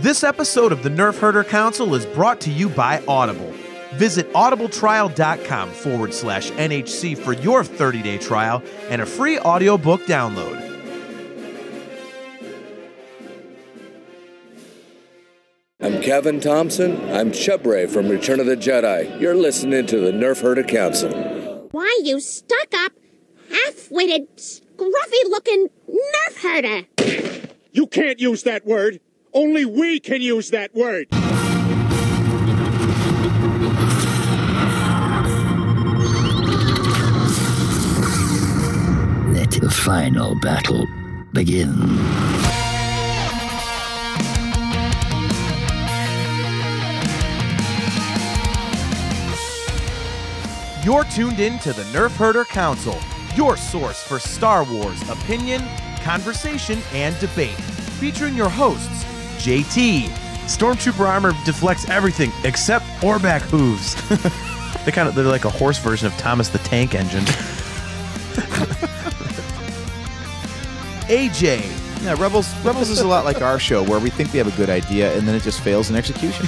This episode of the Nerf Herder Council is brought to you by Audible. Visit audibletrial.com/NHC for your 30-day trial and a free audiobook download. I'm Kevin Thompson. I'm Chubray from Return of the Jedi. You're listening to the Nerf Herder Council. Why, you stuck-up, half-witted, scruffy-looking Nerf herder. You can't use that word. Only we can use that word. Let the final battle begin. You're tuned in to the Nerf Herder Council, your source for Star Wars opinion, conversation, and debate. Featuring your hosts, JT. Stormtrooper armor deflects everything except Orback hooves. They're like a horse version of Thomas the Tank Engine. AJ. Yeah, Rebels is a lot like our show, where we think we have a good idea and then it just fails in execution.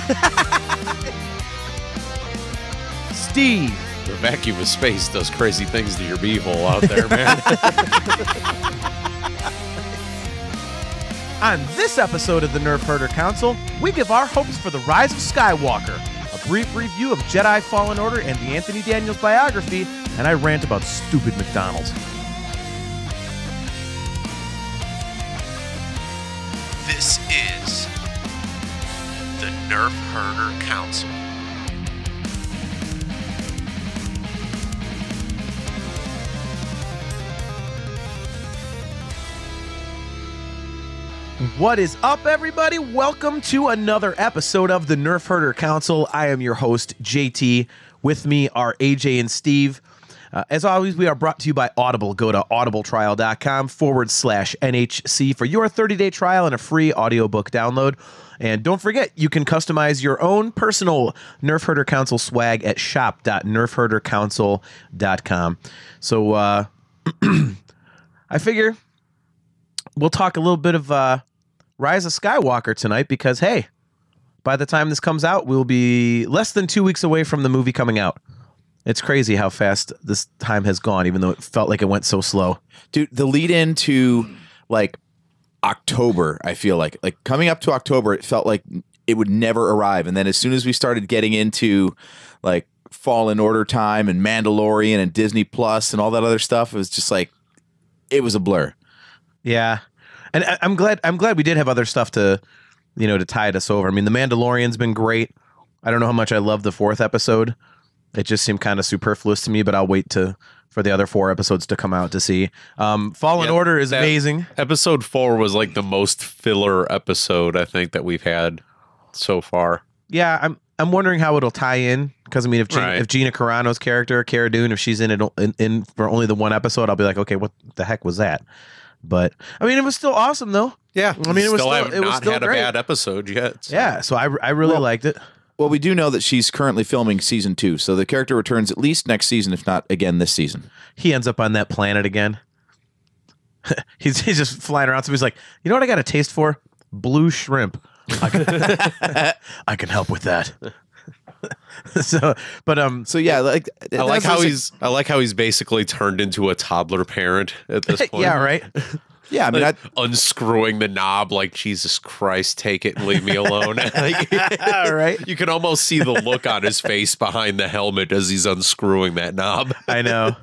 Steve. The vacuum of space does crazy things to your beehole out there, man. On this episode of the Nerf Herder Council, we give our hopes for the Rise of Skywalker, a brief review of Jedi Fallen Order and the Anthony Daniels biography, and I rant about stupid McDonald's. This is the Nerf Herder Council. What is up, everybody? Welcome to another episode of the Nerf Herder Council. I am your host, JT. With me are AJ and Steve. As always, we are brought to you by Audible. Go to audibletrial.com/NHC for your 30-day trial and a free audiobook download. And don't forget, you can customize your own personal Nerf Herder Council swag at shop.nerfherdercouncil.com. So I figure we'll talk a little bit of Rise of Skywalker tonight because, hey, by the time this comes out, we'll be less than 2 weeks away from the movie coming out. It's crazy how fast this time has gone, even though it felt like it went so slow. Dude, the lead into, like, October, I feel like coming up to October, it felt like it would never arrive. And then as soon as we started getting into, like, Fallen Order time and Mandalorian and Disney Plus and all that other stuff, it was just like, it was a blur. Yeah. And I'm glad we did have other stuff to, to tide us over. I mean, The Mandalorian's been great. I don't know how much I love the 4th episode. It just seemed kind of superfluous to me, but I'll wait for the other 4 episodes to come out to see. Fallen Order is amazing. Episode 4 was like the most filler episode I think that we've had so far. Yeah, I'm wondering how it'll tie in, because I mean, if Gina Carano's character, Cara Dune, if she's in for only the 1 episode, I'll be like, okay, what the heck was that? But I mean, it was still awesome, though. Yeah, I mean, it was still still had great. A bad episode yet. So. Yeah, so I really liked it. Well, we do know that she's currently filming season 2, so the character returns at least next season, if not again this season. He ends up on that planet again. he's just flying around. So he's like, you know what I got a taste for? Blue shrimp. I can help with that. So yeah, like I like how he's basically turned into a toddler parent at this point. Yeah, right. Yeah, I mean, like unscrewing the knob, like, Jesus Christ, take it and leave me alone. Right. You can almost see the look on his face behind the helmet as he's unscrewing that knob. I know.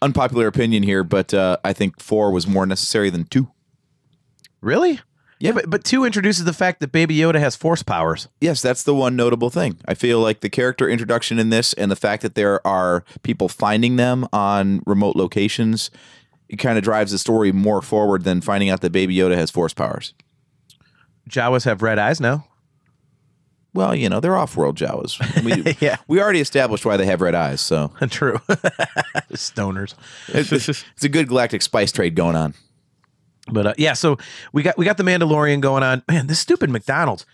Unpopular opinion here, but I think 4 was more necessary than 2. Really? Yeah, but 2 introduces the fact that Baby Yoda has force powers. Yes, that's the one notable thing. I feel like the character introduction in this and the fact that there are people finding them on remote locations, it kind of drives the story more forward than finding out that Baby Yoda has force powers. Jawas have red eyes now. Well, they're off-world Jawas. Yeah. We already established why they have red eyes, so. True. Stoners. It's a good galactic spice trade going on. But yeah, so we got the Mandalorian going on. Man, this stupid McDonald's.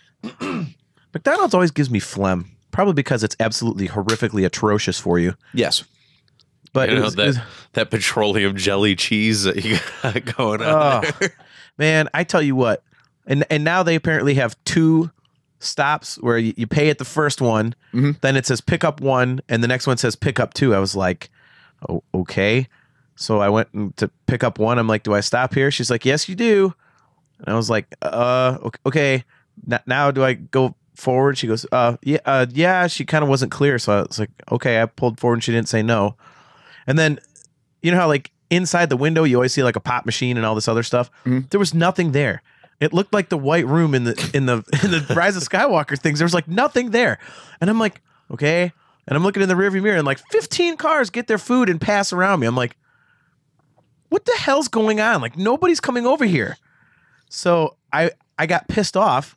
McDonald's always gives me phlegm, probably because it's absolutely horrifically atrocious for you. Yes. But that petroleum jelly cheese that you got going on there. Man, I tell you what, And now they apparently have 2 stops where you pay at the first one, then it says pick up 1, and the next one says pick up 2. I was like, oh, okay. So I went to pick up 1. I'm like, do I stop here? She's like, yes, you do. And I was like, okay. Now do I go forward? She goes, yeah. She kind of wasn't clear. So I was like, okay. I pulled forward and she didn't say no. And then, you know how like inside the window, you always see like a pop machine and all this other stuff. There was nothing there. It looked like the white room in the Rise of Skywalker things. There was like nothing there. And I'm like, okay. And I'm looking in the rearview mirror and like 15 cars get their food and pass around me. I'm like, what the hell's going on? Like nobody's coming over here. So I got pissed off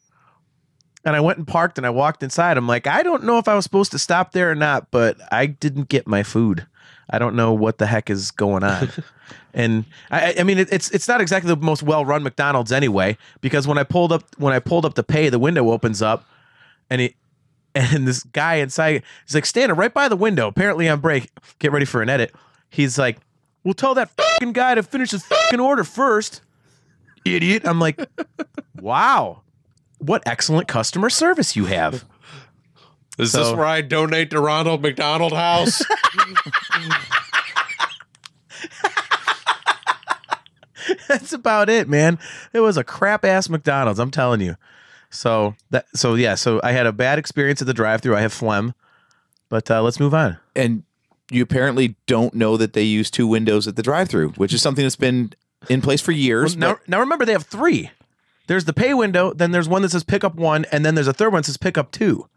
and I went and parked and I walked inside. I'm like, I don't know if I was supposed to stop there or not, but I didn't get my food. I don't know what the heck is going on. And I mean, it's not exactly the most well-run McDonald's anyway, because when I pulled up to pay, the window opens up and this guy inside, he's like standing right by the window, apparently on break, get ready for an edit. He's like, well, tell that fucking guy to finish his fucking order first, idiot. I'm like, wow, what excellent customer service you have. Is this where I donate to Ronald McDonald House? That's about it, man. It was a crap ass McDonald's, I'm telling you. So I had a bad experience at the drive-thru. I have phlegm, but let's move on. And you apparently don't know that they use 2 windows at the drive-thru, which is something that's been in place for years. Well, now remember, they have 3. There's the pay window, then there's one that says pick up 1, and then there's a third one that says pick up 2.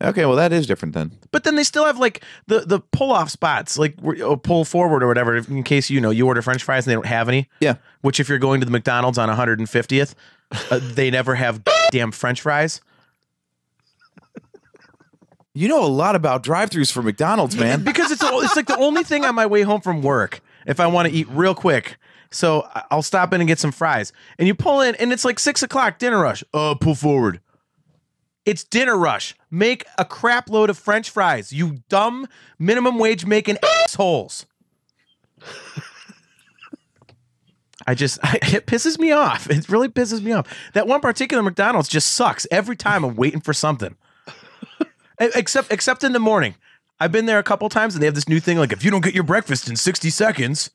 Okay, well, that is different then. But then they still have like the pull-off spots, like pull forward or whatever, in case you order French fries and they don't have any. Yeah. Which if you're going to the McDonald's on 150th, they never have damn French fries. You know a lot about drive-thrus for McDonald's, man. Because it's like the only thing on my way home from work if I want to eat real quick. So I'll stop in and get some fries. And you pull in and it's like 6 o'clock, dinner rush. Pull forward. It's dinner rush. Make a crap load of French fries, you dumb minimum wage making assholes. It pisses me off. It really pisses me off. That one particular McDonald's just sucks every time I'm waiting for something. Except in the morning. I've been there a couple times and they have this new thing like, if you don't get your breakfast in 60 seconds,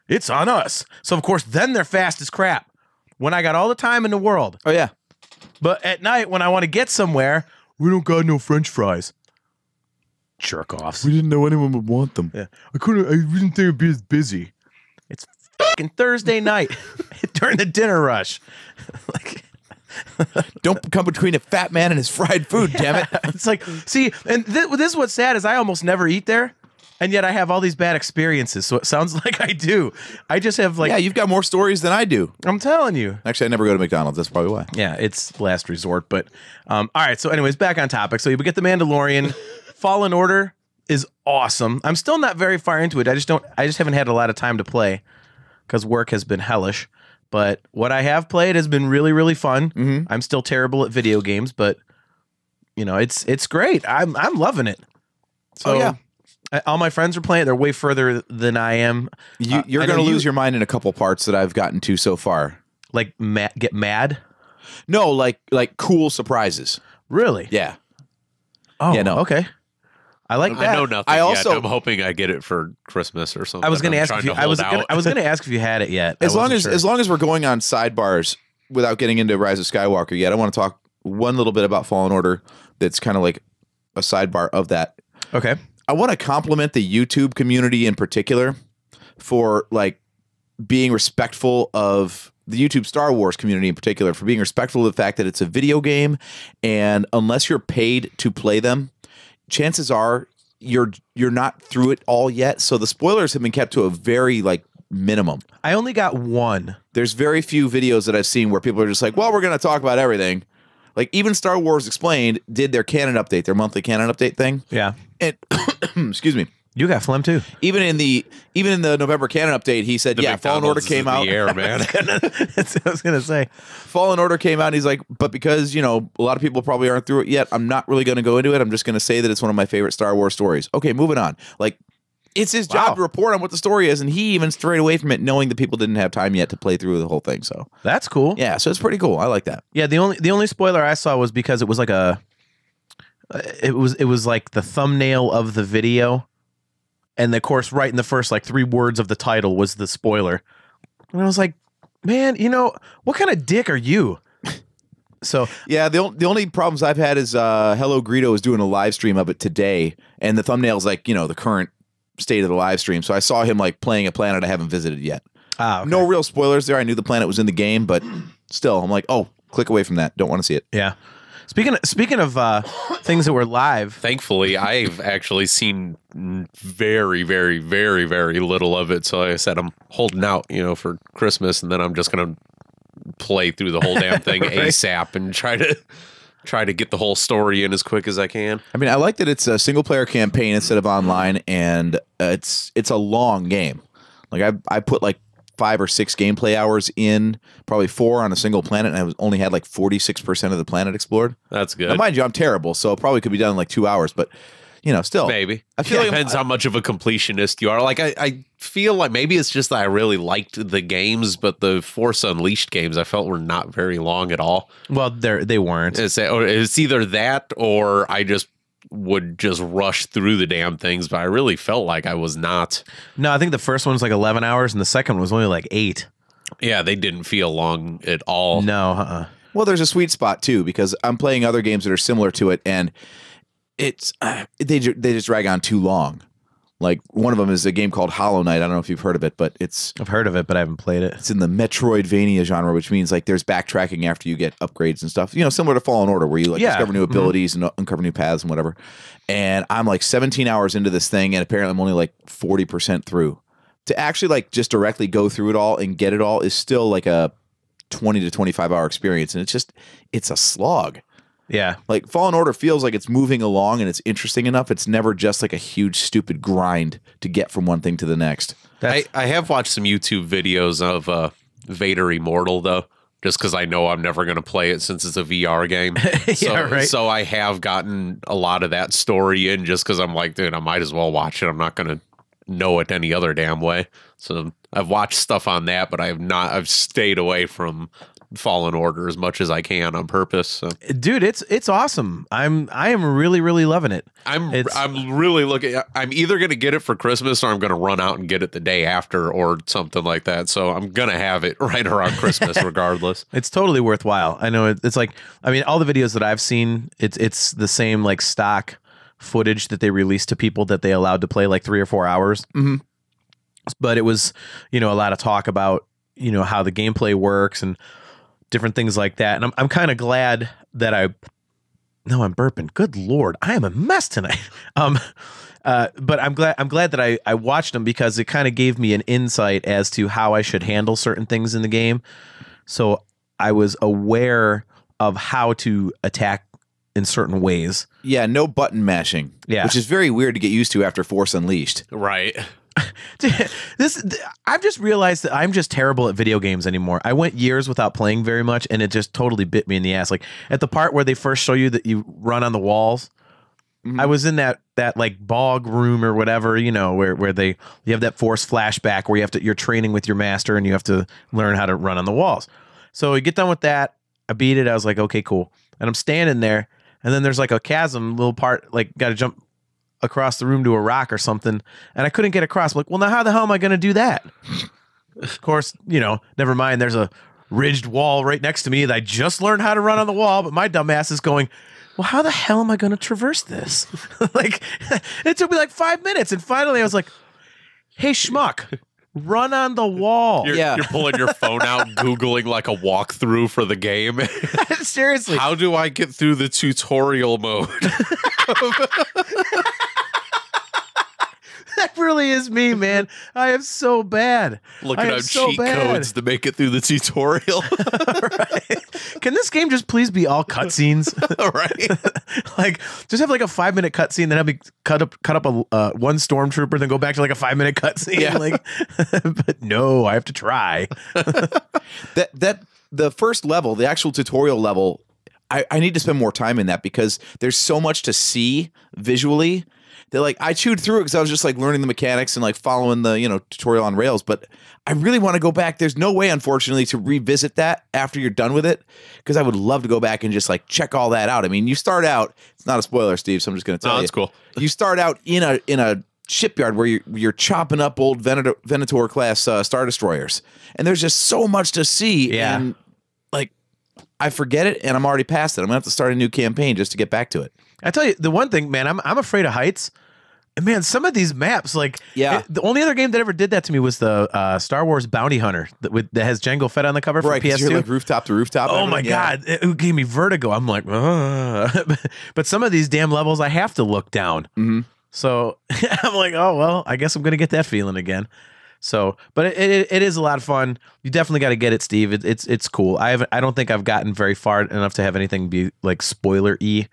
it's on us. So of course, then they're fast as crap. When I got all the time in the world. Oh yeah. But at night, when I want to get somewhere, we don't got no French fries. Jerk offs. We didn't know anyone would want them. Yeah. I didn't think it'd be as busy. It's fucking Thursday night during the dinner rush. Don't come between a fat man and his fried food, damn it. It's like, see, and this is what's sad is I almost never eat there. And yet I have all these bad experiences, so it sounds like I do. I just have like... Yeah, you've got more stories than I do. I'm telling you. Actually, I never go to McDonald's. That's probably why. Yeah, it's last resort. But, all right, so anyways, back on topic. So you get The Mandalorian. Fallen Order is awesome. I'm still not very far into it. I just haven't had a lot of time to play because work has been hellish. But what I have played has been really, really fun. I'm still terrible at video games, but, it's great. I'm loving it. So, yeah. All my friends are playing. They're way further than I am. You're going to lose your mind in a couple parts that I've gotten to so far. Like get mad? No, like cool surprises. Really? Yeah. Oh, yeah, no. Okay. I like that. I know nothing yet. I'm hoping I get it for Christmas or something. I was going to ask if you. I was going to ask if you had it yet. As long as we're going on sidebars without getting into Rise of Skywalker yet, I want to talk one little bit about Fallen Order. That's kind of like a sidebar of that. Okay. I want to compliment the YouTube community in particular for like being respectful of the YouTube Star Wars community in particular, for being respectful of the fact that it's a video game, and unless you're paid to play them, chances are you're not through it all yet. So the spoilers have been kept to a very minimum. I only got one. There's very few videos that I've seen where people are just like, well, we're going to talk about everything. Like even Star Wars Explained did their canon update, their monthly canon update thing. Yeah. And excuse me. You got phlegm too. Even in the November canon update, he said, "Yeah, Fallen Order came out." The air, man. That's what I was gonna say. Fallen Order came out, and he's like, "But because a lot of people probably aren't through it yet, I'm not really going to go into it. I'm just going to say that it's one of my favorite Star Wars stories." Okay, moving on. Like, It's his job to report on what the story is, and he even strayed away from it, knowing that people didn't have time yet to play through the whole thing. So That's cool. yeah, so it's pretty cool. I like that. Yeah, the only spoiler I saw was because it was like it was like the thumbnail of the video, and of course, right in the first like 3 words of the title was the spoiler, and I was like, man, what kind of dick are you? So yeah, the only problems I've had is Hello Greedo is doing a live stream of it today, and the thumbnail's like the current state of the live stream. So I saw him like playing a planet I haven't visited yet. Okay. No real spoilers there. I knew the planet was in the game, but still, I'm like, oh, click away from that. Don't want to see it. Yeah. Speaking of things that were live, Thankfully, I've actually seen very, very, very, very little of it. So like I said, I'm holding out, for Christmas, and then I'm just gonna play through the whole damn thing ASAP and try to get the whole story in as quick as I can. I mean, I like that it's a single player campaign instead of online, and it's a long game. Like I put like 5 or 6 gameplay hours in, probably 4 on a single planet, and I only had like 46% of the planet explored. That's good. Now, mind you, I'm terrible, so it probably could be done in like 2 hours, but still. Maybe. I feel like depends how much of a completionist you are. Like I feel like maybe it's just that I really liked the games, but the Force Unleashed games I felt were not very long at all. well, they weren't. It's either that or I just would just rush through the damn things, but I really felt like I was not. No, I think the first one was like 11 hours, and the second one was only like 8. Yeah, they didn't feel long at all. No, Well, there's a sweet spot too, because I'm playing other games that are similar to it, and it's they just drag on too long. Like one of them is a game called Hollow Knight. I don't know if you've heard of it, but I've heard of it, but I haven't played it. it's in the Metroidvania genre, which means like there's backtracking after you get upgrades and stuff. Similar to Fallen Order, where you like discover new abilities and uncover new paths and whatever. And I'm like 17 hours into this thing, and apparently I'm only like 40% through. To actually like just directly go through it all and get it all is still like a 20 to 25 hour experience, and it's a slog. Yeah. Like Fallen Order feels like it's moving along and it's interesting enough. It's never just like a huge stupid grind to get from one thing to the next. I have watched some YouTube videos of Vader Immortal though, just because I know I'm never going to play it since it's a VR game. So I have gotten a lot of that story in just because I'm like, dude, I might as well watch it. I'm not going to know it any other damn way. So I've watched stuff on that, but I've stayed away from Fallen Order as much as I can on purpose. So. Dude, it's awesome. I am really, really loving it. I'm really looking. I'm either going to get it for Christmas or I'm going to run out and get it the day after or something like that. So I'm going to have it right around Christmas regardless. It's totally worthwhile. I know it's like, I mean, all the videos that I've seen, it's the same like stock footage that they released to people that they allowed to play like 3 or 4 hours. Mm-hmm. But it was, a lot of talk about, how the gameplay works and different things like that. And I'm kind of glad that I'm burping. Good Lord, I am a mess tonight. But I'm glad that I watched them, because it kind of gave me an insight as to how I should handle certain things in the game. So I was aware of how to attack in certain ways. Yeah, no button mashing. Yeah. Which is very weird to get used to after Force Unleashed. Right. I've just realized that I'm just terrible at video games anymore. I went years without playing very much, and it just totally bit me in the ass. Like at the part where they first show you that you run on the walls, I was in that like bog room or whatever, where you have that Force flashback where you're training with your master and you have to learn how to run on the walls. So we get done with that. I beat it. I was like, okay, cool. And I'm standing there, and then there's like a chasm, little part, like got to jump across the room to a rock or something, and I couldn't get across. I'm like, well, now how the hell am I going to do that? Of course, never mind. There's a ridged wall right next to me that I just learned how to run on the wall, but my dumb ass is going, well, how the hell am I going to traverse this? Like, it took me like 5 minutes, and finally I was like, hey, schmuck, run on the wall. You're pulling your phone out, Googling like a walkthrough for the game. Seriously. How do I get through the tutorial mode? That really is me, man. I am so bad. Looking up cheat codes to make it through the tutorial. Right. Can this game just please be all cutscenes? Right. Like, just have like a 5-minute cutscene, then have me cut up one stormtrooper, then go back to like a 5-minute cutscene. Yeah. Like, but no, I have to try. That the first level, the actual tutorial level, I need to spend more time in that, because there's so much to see visually. that like I chewed through it because I was just like learning the mechanics and like following the tutorial on Rails. But I really want to go back. There's no way, unfortunately, to revisit that after you're done with it, because I would love to go back and just like check all that out. I mean, you start out. It's not a spoiler, Steve, so I'm just going to tell you. That's cool. You start out in a shipyard where you're chopping up old Venator class Star Destroyers, and there's just so much to see. Yeah. And like I forget it, and I'm already past it. I'm gonna have to start a new campaign just to get back to it. I tell you, the one thing, man, I'm afraid of heights. And man, some of these maps, like, the only other game that ever did that to me was the Star Wars Bounty Hunter that has Jango Fett on the cover for PS2. You're like rooftop to rooftop. Oh my God, it gave me vertigo. I'm like, but some of these damn levels, I have to look down. Mm-hmm. So I'm like, oh well, I guess I'm gonna get that feeling again. So, but it is a lot of fun. You definitely got to get it, Steve. It's cool. I don't think I've gotten very far enough to have anything be like spoiler-y.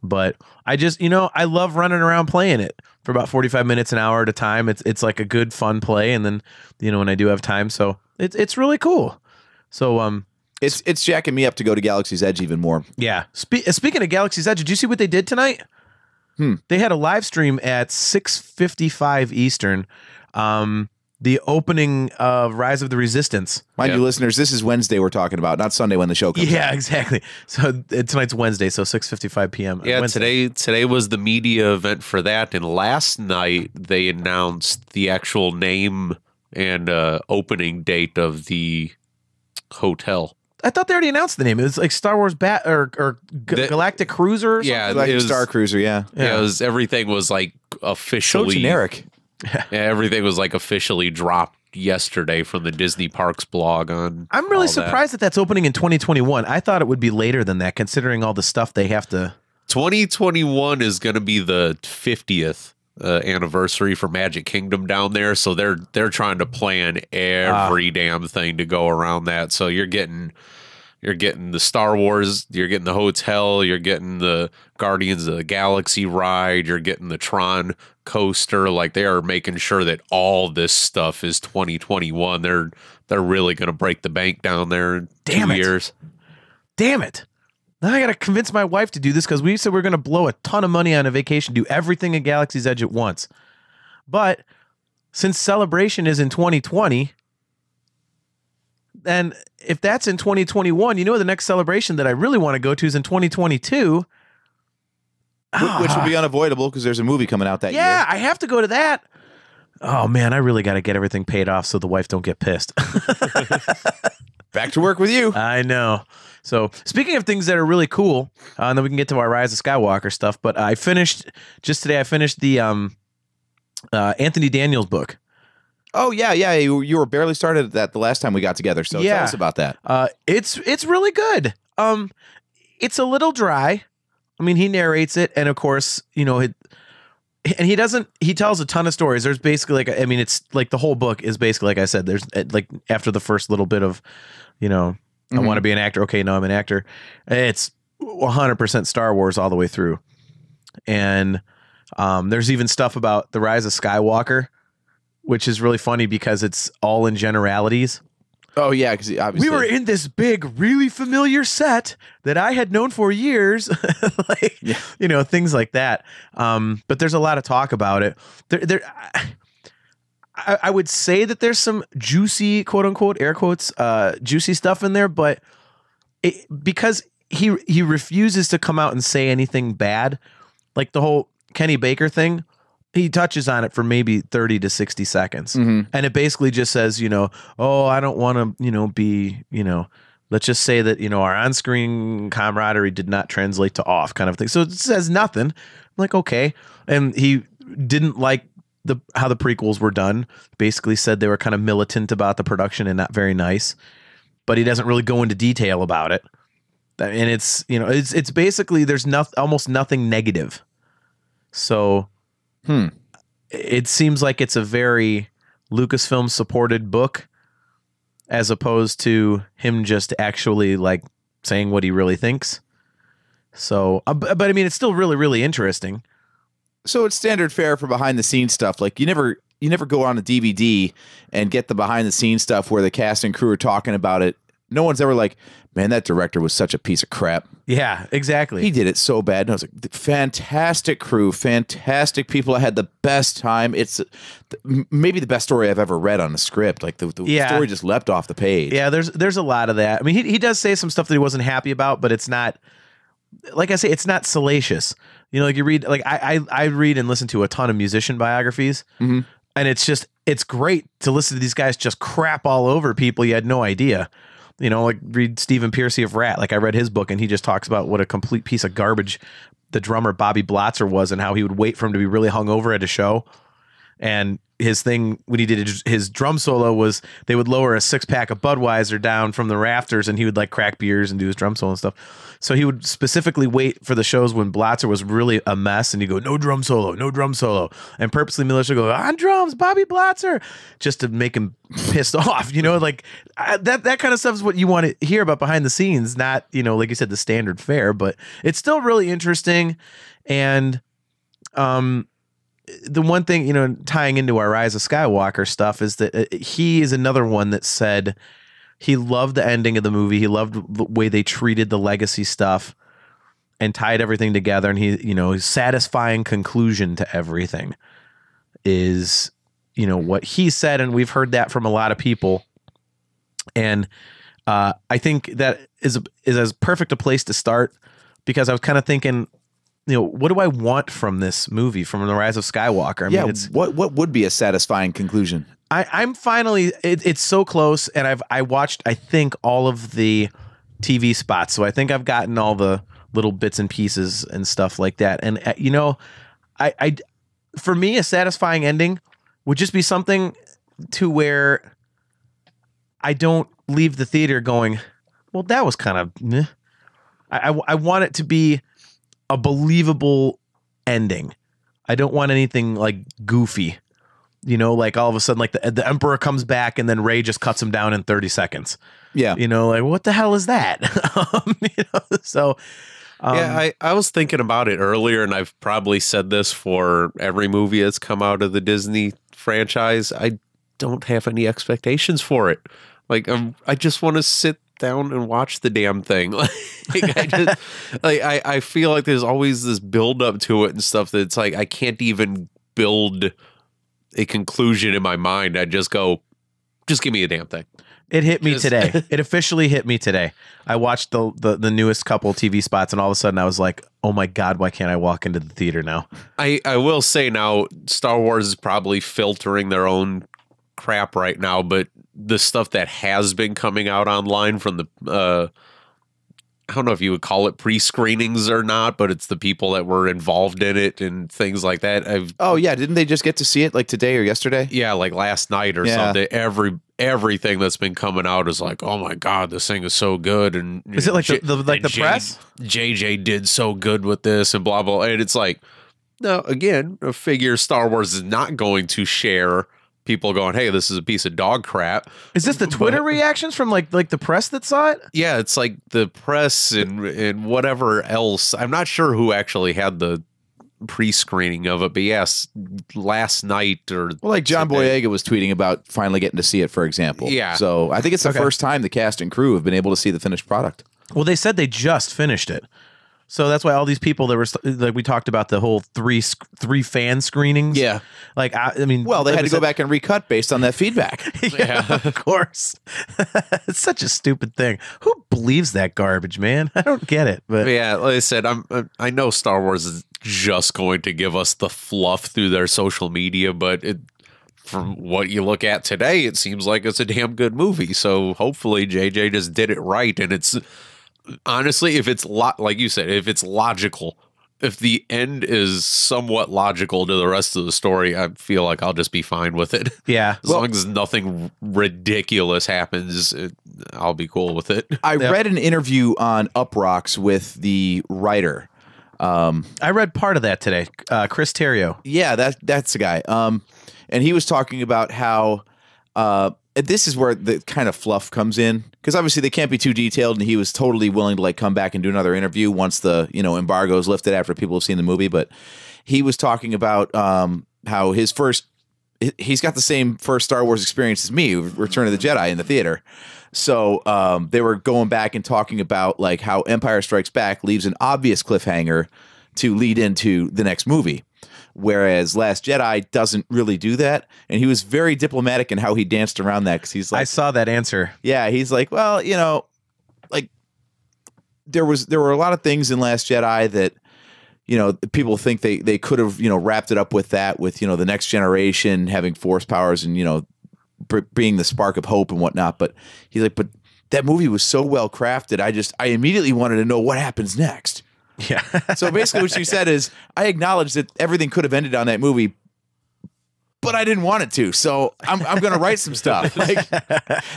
But I just, I love running around playing it for about 45 minutes, an hour at a time. It's like a good, fun play. And then, when I do have time, so it's really cool. So, it's jacking me up to go to Galaxy's Edge even more. Yeah. Speaking of Galaxy's Edge, did you see what they did tonight? They had a live stream at 6:55 Eastern. The opening of Rise of the Resistance. Mind you, listeners, this is Wednesday we're talking about, not Sunday when the show comes out. Yeah, exactly. So tonight's Wednesday, so 6:55 p.m. Yeah, Wednesday. today was the media event for that, and last night they announced the actual name and opening date of the hotel. I thought they already announced the name. It was like Star Wars Galactic Cruiser or something? Yeah, like it was Star Cruiser, yeah. Yeah, everything was like officially... So generic. Yeah, everything was like officially dropped yesterday from the Disney Parks blog on. I'm really surprised that that's opening in 2021. I thought it would be later than that, considering all the stuff they have to. 2021 is going to be the 50th anniversary for Magic Kingdom down there, so they're trying to plan every damn thing to go around that. So you're getting the Star Wars, you're getting the hotel, you're getting the Guardians of the Galaxy ride, you're getting the Tron coaster. Like, they are making sure that all this stuff is 2021. They're really going to break the bank down there in 2 years. Damn it. Now I got to convince my wife to do this, because we said we're going to blow a ton of money on a vacation, do everything at Galaxy's Edge at once. But since Celebration is in 2020, and if that's in 2021, the next celebration that I really want to go to is in 2022. Which would be unavoidable because there's a movie coming out that year. Yeah, I have to go to that. Oh, man, I really got to get everything paid off so the wife don't get pissed. Back to work with you. I know. So speaking of things that are really cool, and then we can get to our Rise of Skywalker stuff, but I finished the Anthony Daniels book. Oh, yeah. You were barely started at that the last time we got together, so tell us about that. It's really good. It's a little dry. I mean, he narrates it, and of course, he tells a ton of stories. There's basically it's like the whole book is basically, like I said, there's like after the first little bit of, I want to be an actor. Okay, no, I'm an actor. It's 100% Star Wars all the way through. And there's even stuff about the Rise of Skywalker, which is really funny because it's all in generalities. Oh, yeah, because obviously... We were in this big, really familiar set that I had known for years. Things like that. But there's a lot of talk about it. I would say that there's some juicy, quote-unquote, air quotes, juicy stuff in there, but because he refuses to come out and say anything bad, like the whole Kenny Baker thing, he touches on it for maybe 30 to 60 seconds. And it basically just says, I don't want to, be, let's just say that, our on-screen camaraderie did not translate to off kind of thing. So it says nothing. I'm like, okay. And he didn't like how the prequels were done. Basically said they were kind of militant about the production and not very nice. But he doesn't really go into detail about it. And it's, it's basically, there's almost nothing negative. So... It seems like it's a very Lucasfilm supported book, as opposed to him just actually like saying what he really thinks. So, but I mean, it's still really, really interesting. So it's standard fare for behind the scenes stuff. Like you never go on a DVD and get the behind the scenes stuff where the cast and crew are talking about it no one's ever like, man, that director was such a piece of crap. Yeah, exactly. He did it so bad. And I was like, fantastic crew, fantastic people. I had the best time. It's maybe the best story I've ever read on a script. Like the story just leapt off the page. Yeah, there's a lot of that. I mean, he does say some stuff that he wasn't happy about, but it's not, like I say, it's not salacious. You know, like you read, like I read and listen to a ton of musician biographies, and it's great to listen to these guys just crap all over people you had no idea. You know, like read Stephen Piercy of Rat. Like I read his book, and he just talks about what a complete piece of garbage the drummer Bobby Blotzer was, and how he would wait for him to be really hungover at a show. And his thing when he did his drum solo was they would lower a 6-pack of Budweiser down from the rafters, and he would like crack beers and do his drum solo and stuff. So he would specifically wait for the shows when Blotzer was really a mess, and he'd go, no drum solo, no drum solo. And purposely Militia would go, on drums, Bobby Blotzer, just to make him pissed off. You know, like that kind of stuff is what you want to hear about behind the scenes, not, you know, like you said, the standard fare, but it's still really interesting. And the one thing, you know, tying into our Rise of Skywalker stuff is that he is another one that said he loved the ending of the movie. He loved the way they treated the legacy stuff and tied everything together. And he, you know, his satisfying conclusion to everything is, you know, what he said. And we've heard that from a lot of people. And I think that is as perfect a place to start, because I was kind of thinking, you know, what do I want from this movie, from The Rise of Skywalker? I mean, it's, what would be a satisfying conclusion? I'm finally, it's so close, and I watched, I think, all of the TV spots, so I think I've gotten all the little bits and pieces and stuff like that. And you know, I for me, a satisfying ending would just be something to where I don't leave the theater going, well, that was kind of meh. I want it to be a believable ending. I don't want anything like goofy, you know, like all of a sudden, like the Emperor comes back and then Rey just cuts him down in 30 seconds. Yeah. You know, like what the hell is that? You know, so yeah, I was thinking about it earlier, and I've probably said this for every movie that's come out of the Disney franchise. I don't have any expectations for it. Like, I just want to sit down and watch the damn thing. Like, I feel like there's always this build up to it and stuff that it's like I can't even build a conclusion in my mind. I just go, just give me a damn thing. It hit me today. It officially hit me today. I watched the newest couple TV spots, and all of a sudden I was like, oh my God, why can't I walk into the theater now? I will say now, Star Wars is probably filtering their own crap right now, but the stuff that has been coming out online from the I don't know if you would call it pre-screenings or not, but it's the people that were involved in it and things like that. Oh yeah, didn't they just get to see it like today or yesterday? Yeah, like last night or something. Everything that's been coming out is like, oh my God, this thing is so good. And is it like the press? JJ did so good with this and blah blah. And it's like, no, again, I figure Star Wars is not going to share people going, hey, this is a piece of dog crap. Is this the Twitter reactions from like the press that saw it? Yeah, it's like the press and whatever else. I'm not sure who actually had the pre-screening of it, but yes, last night or like John Boyega was tweeting about finally getting to see it, for example. Yeah. So I think it's the first time the cast and crew have been able to see the finished product. Well, they said they just finished it. So that's why all these people that were like, we talked about the whole three fan screenings. Yeah. Like, I mean, well, they had to go back and recut based on that feedback. Yeah, of course. It's such a stupid thing. Who believes that garbage, man? I don't get it. But yeah, like I said, I know Star Wars is just going to give us the fluff through their social media, but from what you look at today, it seems like it's a damn good movie. So hopefully JJ just did it right, and it's honestly, if it's like you said, if it's logical, if the end is somewhat logical to the rest of the story, I feel like I'll just be fine with it. Yeah. As long as nothing ridiculous happens, I'll be cool with it. I read an interview on Uprocks with the writer. I read part of that today. Chris Terrio. Yeah, that's the guy. And he was talking about how this is where the kind of fluff comes in, because obviously they can't be too detailed, and he was totally willing to like come back and do another interview once the embargo is lifted after people have seen the movie. But he was talking about how he's got the same first Star Wars experience as me, Return of the Jedi, in the theater. So they were going back and talking about like how Empire Strikes Back leaves an obvious cliffhanger to lead into the next movie, whereas Last Jedi doesn't really do that. And he was very diplomatic in how he danced around that, because he's like, I saw that answer. yeah, he's like, well, you know, like there were a lot of things in Last Jedi that, you know, people think they could have, you know, wrapped it up with that, with, you know, the next generation having force powers and, you know, being the spark of hope and whatnot. But he's like, but that movie was so well crafted. I immediately wanted to know what happens next. Yeah. So basically what she said is, I acknowledge that everything could have ended on that movie, but I didn't want it to. So I'm going to write some stuff. Like,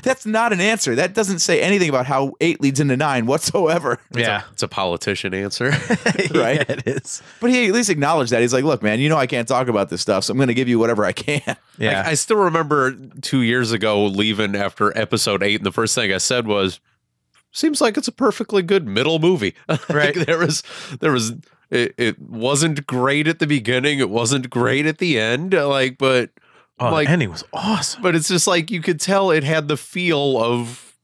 that's not an answer. That doesn't say anything about how 8 leads into 9 whatsoever. It's a politician answer. Right? Yeah, it is. But he at least acknowledged that. He's like, look, man, you know I can't talk about this stuff, so I'm going to give you whatever I can. Yeah. I still remember 2 years ago leaving after episode 8, and the first thing I said was, seems like it's a perfectly good middle movie. Right. Like, there was it wasn't great at the beginning, it wasn't great at the end, like, but the ending was awesome. But it's just like you could tell it had the feel of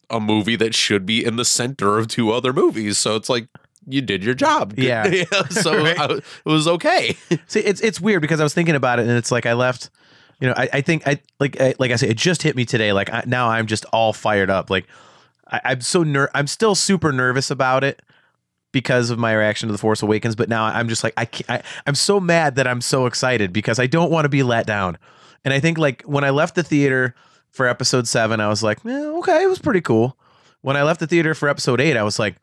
a movie that should be in the center of 2 other movies. So it's like, you did your job. Yeah. So Right. it was okay. See, it's weird because I was thinking about it, and it's like I left. You know, I think like I say, it just hit me today. Like now I'm just all fired up. Like I'm I'm still super nervous about it because of my reaction to The Force Awakens. But now I'm just like I'm so mad that I'm so excited because I don't want to be let down. And I think like when I left the theater for episode 7, I was like, okay, it was pretty cool. When I left the theater for episode 8, I was like,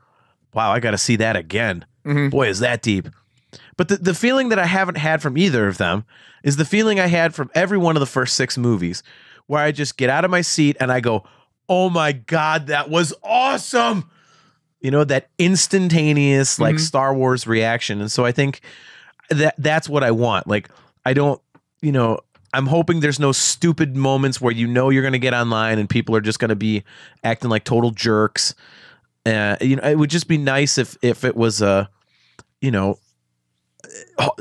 wow, I got to see that again. Mm-hmm. Boy, is that deep. But the feeling that I haven't had from either of them is the feeling I had from every one of the first 6 movies, where I just get out of my seat and I go, oh my God, that was awesome. You know, that instantaneous like Star Wars reaction. And so I think that's what I want. Like, I don't, you know, I'm hoping there's no stupid moments where, you know, you're going to get online and people are just going to be acting like total jerks. You know, it would just be nice if it was you know,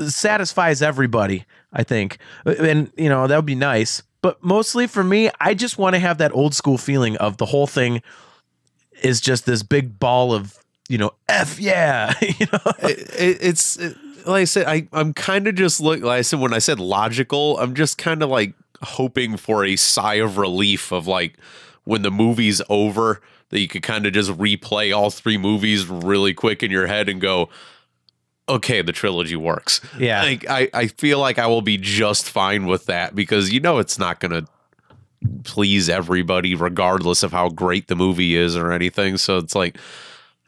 satisfies everybody, I think. And, you know, that would be nice. But mostly for me, I just want to have that old school feeling of the whole thing is just this big ball of, you know, F yeah. You know, it's like I said, I'm kind of just like I said, when I said logical, I'm just kind of like hoping for a sigh of relief of like when the movie's over, that you could kind of just replay all 3 movies really quick in your head and go, okay, the trilogy works. Yeah. Like, I feel like I will be just fine with that, because, you know, it's not going to please everybody regardless of how great the movie is or anything. So it's like,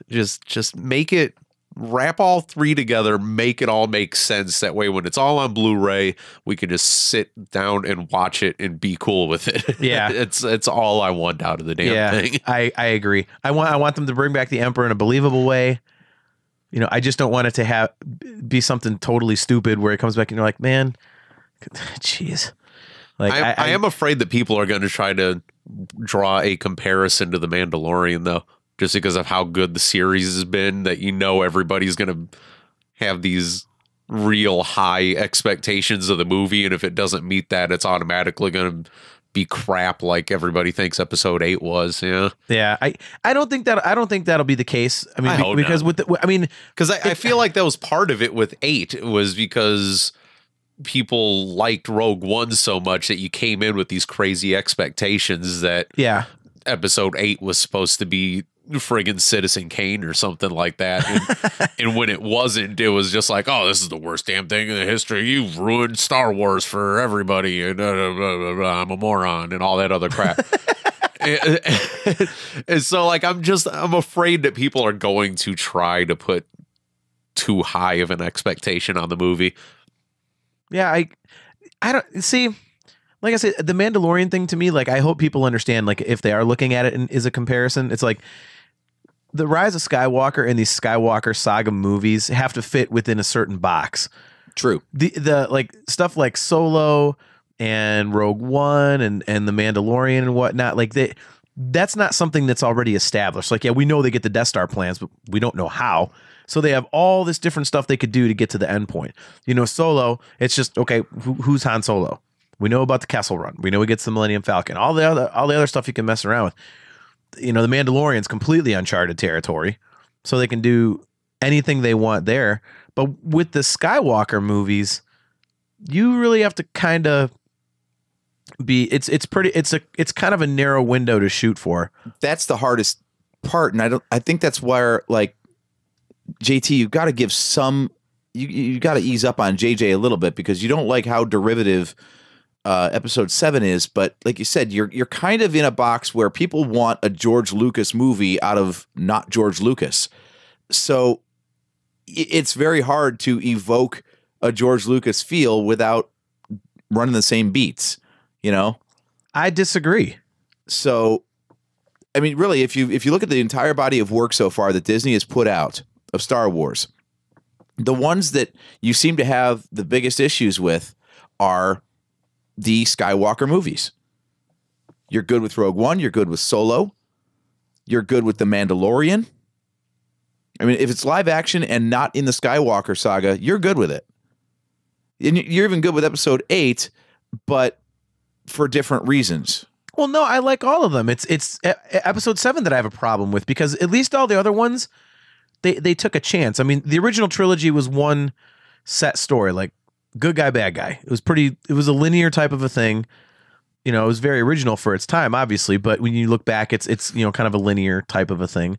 just make it, wrap all 3 together, make it all make sense. That way, when it's all on Blu-ray, we can just sit down and watch it and be cool with it. Yeah. it's all I want out of the damn thing. I agree. I want them to bring back the Emperor in a believable way. You know, I just don't want it to be something totally stupid where it comes back and you're like, man, jeez. Like I am afraid that people are going to try to draw a comparison to The Mandalorian, though, just because of how good the series has been, that, you know, everybody's going to have these real high expectations of the movie. And if it doesn't meet that, it's automatically going to be crap, like everybody thinks episode 8 was. Yeah. I don't think that'll be the case. I mean, because I feel like that was part of it with 8. It was because people liked Rogue One so much that you came in with these crazy expectations that episode 8 was supposed to be friggin' Citizen Kane or something like that. And when it wasn't, it was just like, oh, this is the worst damn thing in the history. You've ruined Star Wars for everybody. And I'm a moron and all that other crap. and so like, I'm afraid that people are going to try to put too high of an expectation on the movie. Yeah. I don't see, like I said, the Mandalorian thing to me, like, I hope people understand, like, if they are looking at it and is a comparison, it's like the Rise of Skywalker and these Skywalker Saga movies have to fit within a certain box. True. The like stuff like Solo and Rogue One and the Mandalorian and whatnot, like that's not something that's already established. Like, yeah, we know they get the Death Star plans, but we don't know how. So they have all this different stuff they could do to get to the end point. You know, Solo, it's just, okay, who's Han Solo? We know about the Kessel Run. We know he gets the Millennium Falcon. All the other stuff you can mess around with. the Mandalorian's completely uncharted territory, so they can do anything they want there. But with the Skywalker movies, you really have to kind of be. It's kind of a narrow window to shoot for. That's the hardest part, and I think that's where, like, JT, you've got to give some. You got to ease up on JJ a little bit, because you don't like how derivative episode 7 is, but like you said, you're kind of in a box where people want a George Lucas movie out of not George Lucas. So it's very hard to evoke a George Lucas feel without running the same beats, I disagree. So, I mean, really, if you look at the entire body of work so far that Disney has put out of Star Wars, the ones that you seem to have the biggest issues with are the Skywalker movies. You're good with Rogue One. You're good with Solo. You're good with The Mandalorian. I mean, if it's live action and not in the Skywalker saga, you're good with it. And you're even good with episode 8, but for different reasons. Well, no, I like all of them. It's episode 7 that I have a problem with, because at least all the other ones, they took a chance. I mean, the original trilogy was one set story, like good guy, bad guy. It was a linear type of a thing. It was very original for its time, obviously, but when you look back, it's kind of a linear type of a thing.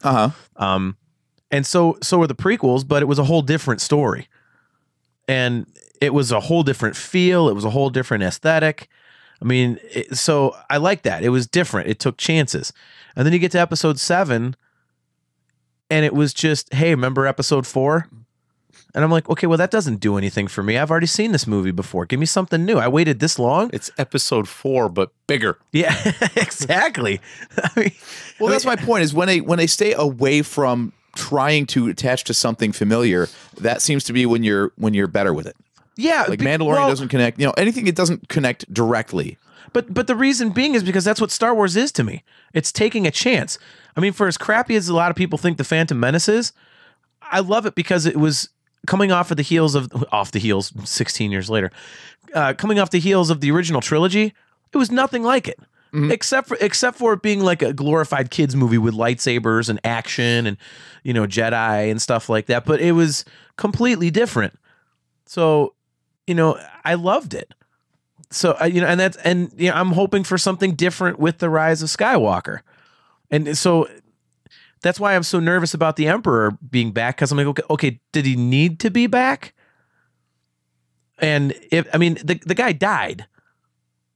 And so were the prequels, but it was a whole different story. And it was a whole different feel. It was a whole different aesthetic. I mean, so I like that. It was different. It took chances. And then you get to episode 7, and it was just, hey, remember episode 4? And I'm like, okay, well, that doesn't do anything for me. I've already seen this movie before. Give me something new. I waited this long. It's episode 4, but bigger. Yeah, exactly. That's my point, is when they stay away from trying to attach to something familiar, that seems to be when you're better with it. Yeah. Like Mandalorian doesn't connect, anything that doesn't connect directly. But the reason being is because that's what Star Wars is to me. It's taking a chance. I mean, for as crappy as a lot of people think The Phantom Menace is, I love it because it was coming off the heels 16 years later, coming off the heels of the original trilogy. It was nothing like it, except for it being like a glorified kids movie with lightsabers and action and Jedi and stuff like that. But it was completely different. So I loved it. So I'm hoping for something different with the Rise of Skywalker, and so that's why I'm so nervous about the Emperor being back, because I'm like, okay, did he need to be back? And the guy died.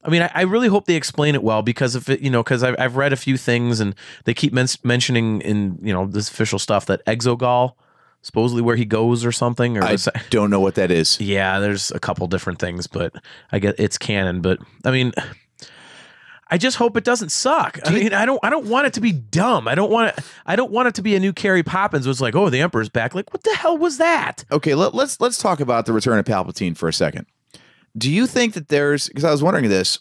I mean, I really hope they explain it well, because of it, because I've read a few things, and they keep mentioning in this official stuff that Exegol, supposedly where he goes or something. Or I don't know what that is. Yeah, there's a couple different things, but I get it's canon. But I mean, I just hope it doesn't suck. I mean, I don't want it to be dumb. I don't want it to be a new Carrie Poppins. It was like, oh, the Emperor's back. Like, what the hell was that? Okay, let's talk about the return of Palpatine for a second. Do you think that because I was wondering this,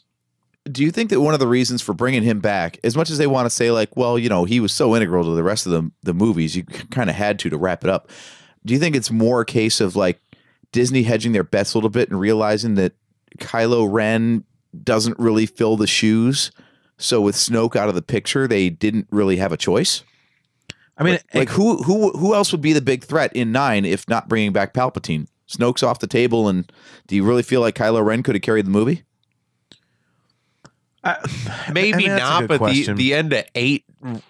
do you think that one of the reasons for bringing him back, as much as they want to say like, well, he was so integral to the rest of the movies, you kind of had to wrap it up. Do you think it's more a case of like Disney hedging their bets a little bit and realizing that Kylo Ren doesn't really fill the shoes, so with Snoke out of the picture, they didn't really have a choice? I mean, like who else would be the big threat in 9 if not bringing back Palpatine? Snoke's off the table, and do you really feel like Kylo Ren could have carried the movie? Maybe not, but the end of 8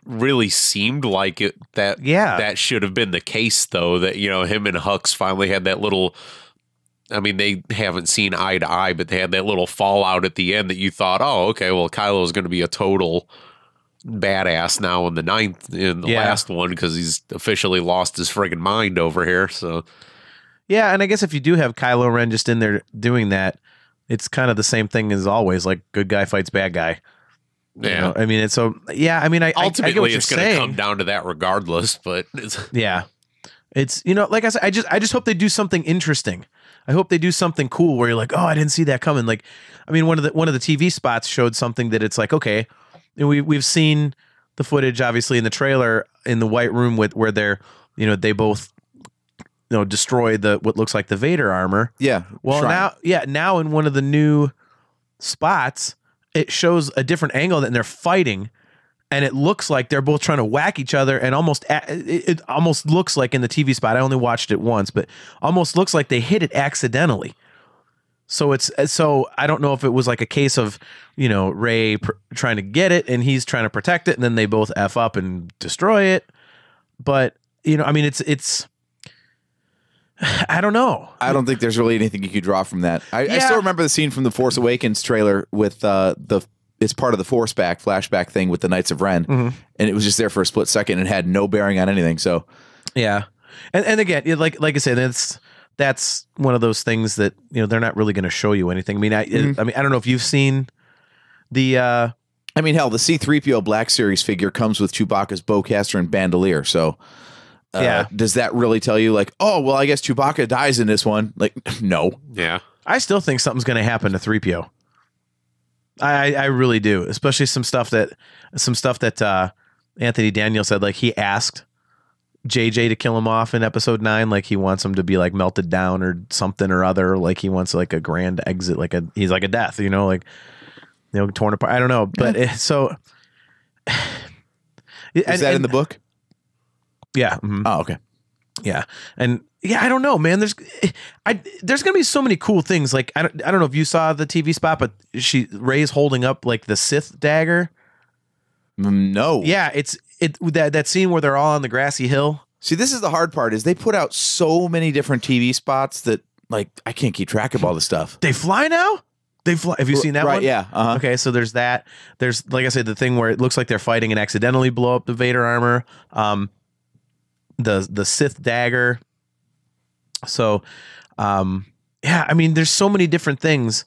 really seemed like it. That should have been the case, though. That him and Hux finally had that little. I mean, they haven't seen eye to eye, but they had that little fallout at the end that you thought, oh, okay, well, Kylo's going to be a total badass now in the last one, because he's officially lost his friggin' mind over here. So, yeah, and I guess if you do have Kylo Ren just in there doing that, it's kind of the same thing as always, like good guy fights bad guy. Yeah, I mean, it's so. Yeah, I mean, ultimately I get what it's you're going to saying. come down to that regardless. But yeah, it's like I said, I just hope they do something interesting. I hope they do something cool where you're like, oh, I didn't see that coming. Like, I mean, one of the TV spots showed something that it's like, okay, and we've seen the footage obviously in the trailer in the White Room where they're they both destroy what looks like the Vader armor. Yeah. Well, now in one of the new spots, it shows a different angle, and they're fighting, and it looks like they're both trying to whack each other, and it almost looks like in the TV spot. I only watched it once, but almost looks like they hit it accidentally. So I don't know if it was like a case of, you know, Rey trying to get it and he's trying to protect it, and then they both F up and destroy it. But, you know, I mean, it's I don't know. I don't think there's really anything you could draw from that. I still remember the scene from the Force Awakens trailer with it's part of the Force flashback thing with the Knights of Ren, and it was just there for a split second and had no bearing on anything. So, yeah, and again, like I said, that's one of those things that, you know, they're not really going to show you anything. I mean, I don't know if you've seen the. I mean, hell, the C-3PO Black Series figure comes with Chewbacca's bowcaster and bandolier. So, yeah, does that really tell you, like, oh, well, I guess Chewbacca dies in this one? Like, no. Yeah, I still think something's going to happen to 3PO. I really do, especially some stuff that Anthony Daniel said, like he asked JJ to kill him off in episode 9, like he wants him to be like melted down or something or other, like he wants like a grand exit, he's like a death, you know, like, you know, torn apart. I don't know, but is that in the book? Yeah. Mm-hmm. Oh, okay. Yeah, and yeah, I don't know, man. There's gonna be so many cool things. Like I don't know if you saw the TV spot, but Rey's holding up like the Sith dagger. No. Yeah, it's that scene where they're all on the grassy hill. See, this is the hard part, is they put out so many different TV spots that, like, I can't keep track of all the stuff. They fly now? They fly. Have you seen that one? Yeah. Okay, so there's that. There's, like I said, the thing where it looks like they're fighting and accidentally blow up the Vader armor. The Sith dagger. So, yeah, I mean, there's so many different things.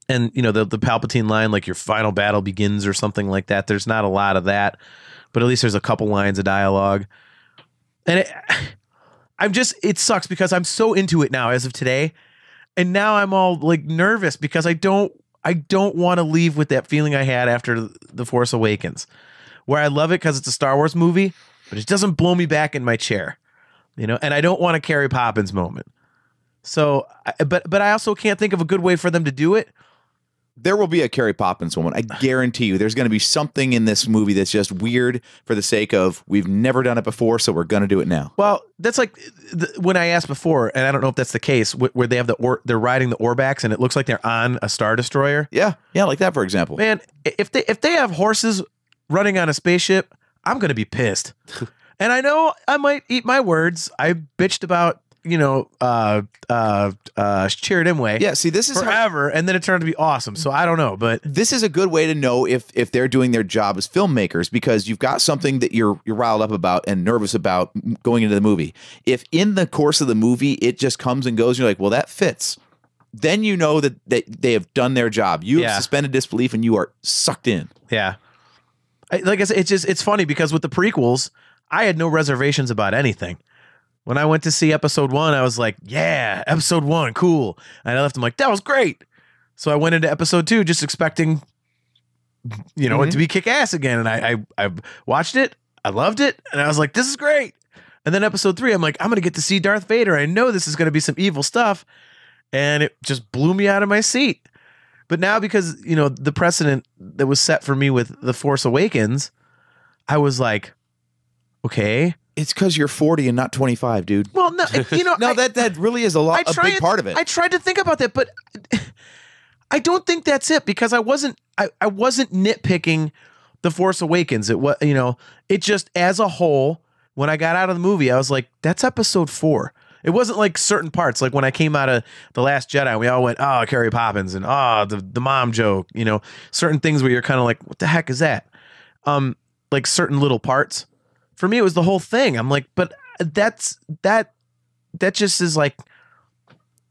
And, you know, the Palpatine line, like your final battle begins or something like that. There's not a lot of that, but at least there's a couple lines of dialogue. And it sucks because I'm so into it now as of today. And now I'm all like nervous because I don't want to leave with that feeling I had after The Force Awakens, where I love it because it's a Star Wars movie, but it doesn't blow me back in my chair, you know, and I don't want a Carrie Poppins moment. So, but I also can't think of a good way for them to do it. There will be a Carrie Poppins moment. I guarantee you there's going to be something in this movie that's just weird for the sake of, we've never done it before, so we're going to do it now. Well, that's like when I asked before, and I don't know if that's the case, where they have they're riding the Orbaks and it looks like they're on a Star Destroyer. Yeah, like that, for example. Man, if they have horses running on a spaceship, I'm going to be pissed. And I know I might eat my words. I bitched about, you know, Chirrut Imwe. Yeah, see, this is forever, and then it turned to be awesome. So I don't know, but this is a good way to know if they're doing their job as filmmakers, because you've got something that you're riled up about and nervous about going into the movie. If in the course of the movie it just comes and goes, you're like, well, that fits. Then you know that they have done their job. You have suspended disbelief and you are sucked in. Yeah, like I said, it's funny because with the prequels, I had no reservations about anything. When I went to see episode 1, I was like, yeah, episode 1, cool. And I left, I'm like, that was great. So I went into episode 2 just expecting, you know, it to be kick-ass again. And I watched it, I loved it, and I was like, this is great. And then episode 3, I'm like, I'm going to get to see Darth Vader. I know this is going to be some evil stuff. And it just blew me out of my seat. But now, because, you know, the precedent that was set for me with The Force Awakens, I was like, okay. It's because you're 40 and not 25, dude. Well, no, you know, no, that really is a big part of it. I tried to think about that, but I don't think that's it, because I wasn't nitpicking The Force Awakens. It was, you know, it just as a whole, when I got out of the movie, I was like, that's episode 4. It wasn't like certain parts, like when I came out of The Last Jedi, we all went, oh, Carrie Poppins, and oh, the mom joke, you know, certain things where you're kind of like, what the heck is that? Like certain little parts. For me, it was the whole thing. I'm like, but that just is like,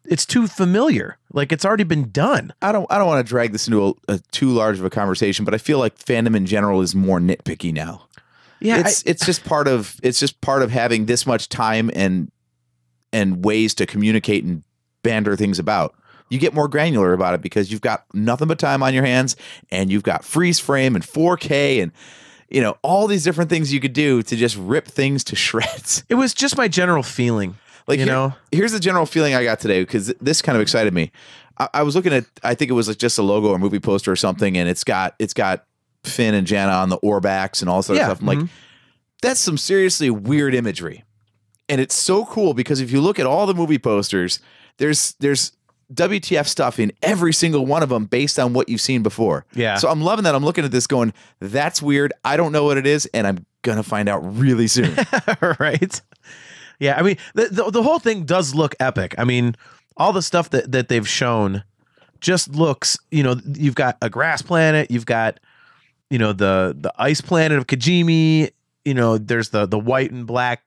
it's too familiar. Like, it's already been done. I don't want to drag this into a too large of a conversation, but I feel like fandom in general is more nitpicky now. Yeah, it's just part of having this much time and ways to communicate and banter things about. You get more granular about it because you've got nothing but time on your hands, and you've got freeze frame and 4K and, you know, all these different things you could do to just rip things to shreds. It was just my general feeling. Like, you know, here's the general feeling I got today, because this kind of excited me. I was looking at, I think it was like just a logo or movie poster or something, and it's got Finn and Janna on the Orbaks and all this other stuff. I'm like, that's some seriously weird imagery. And it's so cool because if you look at all the movie posters, there's WTF stuff in every single one of them based on what you've seen before. Yeah. So I'm loving that. I'm looking at this going, that's weird. I don't know what it is, and I'm going to find out really soon. Right. Yeah. I mean, the whole thing does look epic. I mean, all the stuff that they've shown just looks, you've got a grass planet, you've got, the ice planet of Kijimi, there's the white and black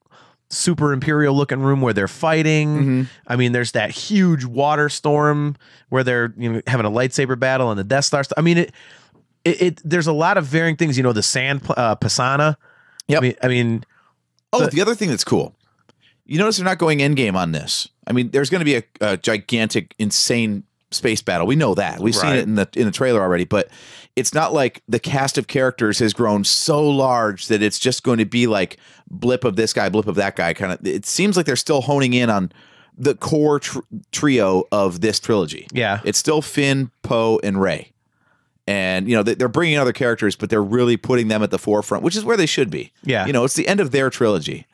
super imperial looking room where they're fighting. I mean, there's that huge water storm where they're having a lightsaber battle on the Death Star. I mean, there's a lot of varying things. The sand Pisana. Yep. I mean, the other thing that's cool. You notice they're not going endgame on this. I mean, there's going to be a gigantic, insane space battle. We know that. We've seen it in the trailer already, but it's not like the cast of characters has grown so large that it's just going to be like blip of this guy, blip of that guy. Kind of. It seems like they're still honing in on the core trio of this trilogy. Yeah. It's still Finn, Poe, and Rey. And, they're bringing other characters, but they're really putting them at the forefront, which is where they should be. Yeah. It's the end of their trilogy.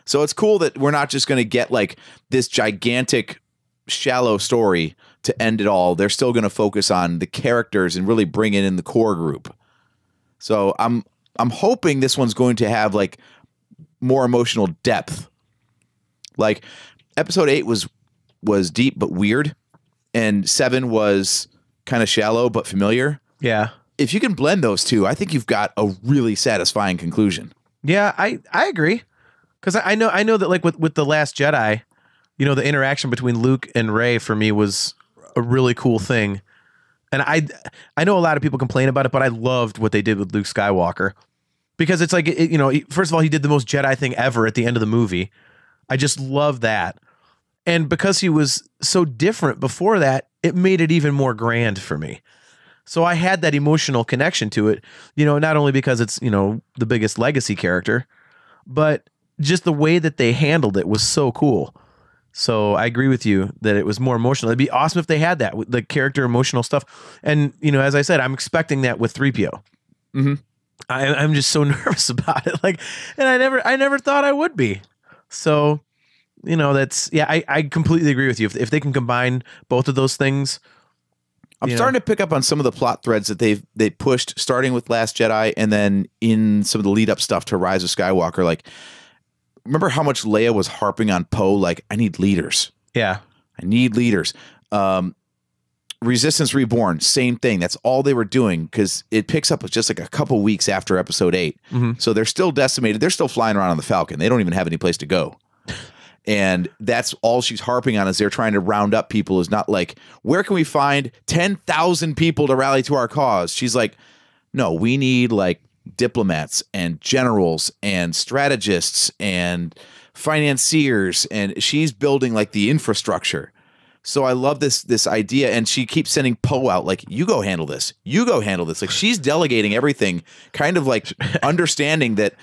So it's cool that we're not just going to get like this gigantic, shallow story to end it all. They're still going to focus on the characters and really bring in the core group. So I'm hoping this one's going to have like more emotional depth. Like episode 8 was deep but weird, and 7 was kind of shallow but familiar. Yeah. If you can blend those two, I think you've got a really satisfying conclusion. Yeah, I agree. Because I know that like with The Last Jedi, the interaction between Luke and Rey for me was a really cool thing. And I know a lot of people complain about it, but I loved what they did with Luke Skywalker. Because it's like, first of all, he did the most Jedi thing ever at the end of the movie. I just love that. And because he was so different before that, it made it even more grand for me. So I had that emotional connection to it, not only because it's, the biggest legacy character, but just the way that they handled it was so cool. So I agree with you that it was more emotional. It'd be awesome if they had that, the character emotional stuff. And, as I said, I'm expecting that with 3PO. I'm just so nervous about it. Like, and I never thought I would be. So, I completely agree with you. If they can combine both of those things. I'm starting to pick up on some of the plot threads that they pushed, starting with Last Jedi and then in some of the lead up stuff to Rise of Skywalker. Like, remember how much Leia was harping on Poe? Like, I need leaders. Yeah. I need leaders. Resistance Reborn, same thing. That's all they were doing because it picks up just like a couple weeks after episode 8. So they're still decimated. They're still flying around on the Falcon. They don't even have any place to go. And that's all she's harping on, is they're trying to round up people. Is not like, where can we find 10,000 people to rally to our cause? She's like, no, we need like diplomats and generals and strategists and financiers. And she's building like the infrastructure. So I love this idea. And she keeps sending Poe out like, you go handle this. You go handle this. Like, she's delegating everything, kind of like understanding that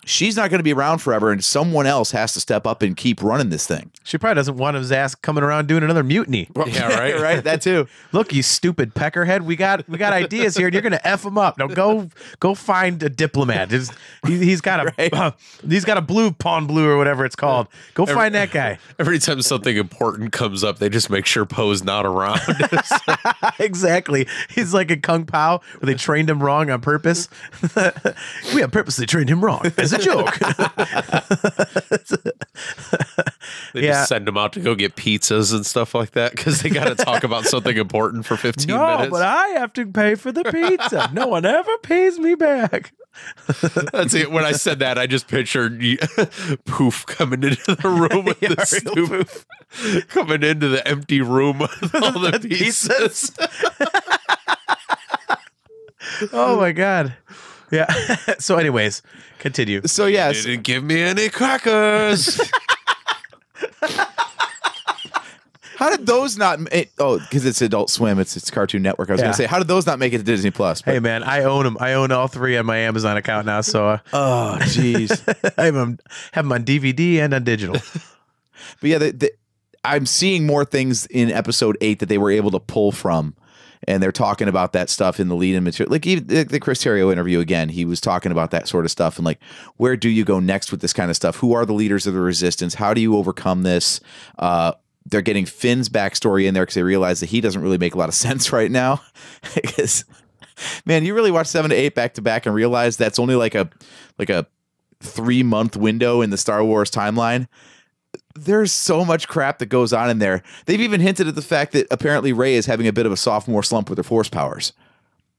she's not going to be around forever, and someone else has to step up and keep running this thing. She probably doesn't want his ass coming around doing another mutiny. Yeah, right. Right. That too. Look, you stupid peckerhead. We got ideas here, and you're going to F them up. Now go find a diplomat. He's got a blue pawn blue or whatever it's called. Go find that guy. Every time something important comes up, they just make sure Poe's not around. Exactly. He's like a Kung Pao where they trained him wrong on purpose. We have purposely trained him wrong. As a joke. They just send them out to go get pizzas and stuff like that because they got to talk about something important for 15 minutes. No, but I have to pay for the pizza. No one ever pays me back. That's it. When I said that, I just pictured Poof coming into the room with the soup, coming into the empty room with all the pizzas. Oh my God. Yeah. So anyways, continue. So yes. Didn't give me any crackers. How did those not because it's Adult Swim, it's Cartoon Network. I was going to say, how did those not make it to Disney Plus? Hey man, I own them. I own all 3 on my Amazon account now, so oh jeez. I have them on DVD and on digital. But yeah, I'm seeing more things in episode 8 that they were able to pull from. and they're talking about that stuff in the lead-in material. Like even the Chris Terrio interview again, he was talking about that sort of stuff and like, where do you go next with this kind of stuff? Who are the leaders of the Resistance? How do you overcome this? They're getting Finn's backstory in there because they realize that he doesn't really make a lot of sense right now. Because, man, you really watch 7 to 8 back to back and realize that's only like a 3-month window in the Star Wars timeline. There's so much crap that goes on in there. They've even hinted at the fact that apparently Rey is having a bit of a sophomore slump with her Force powers.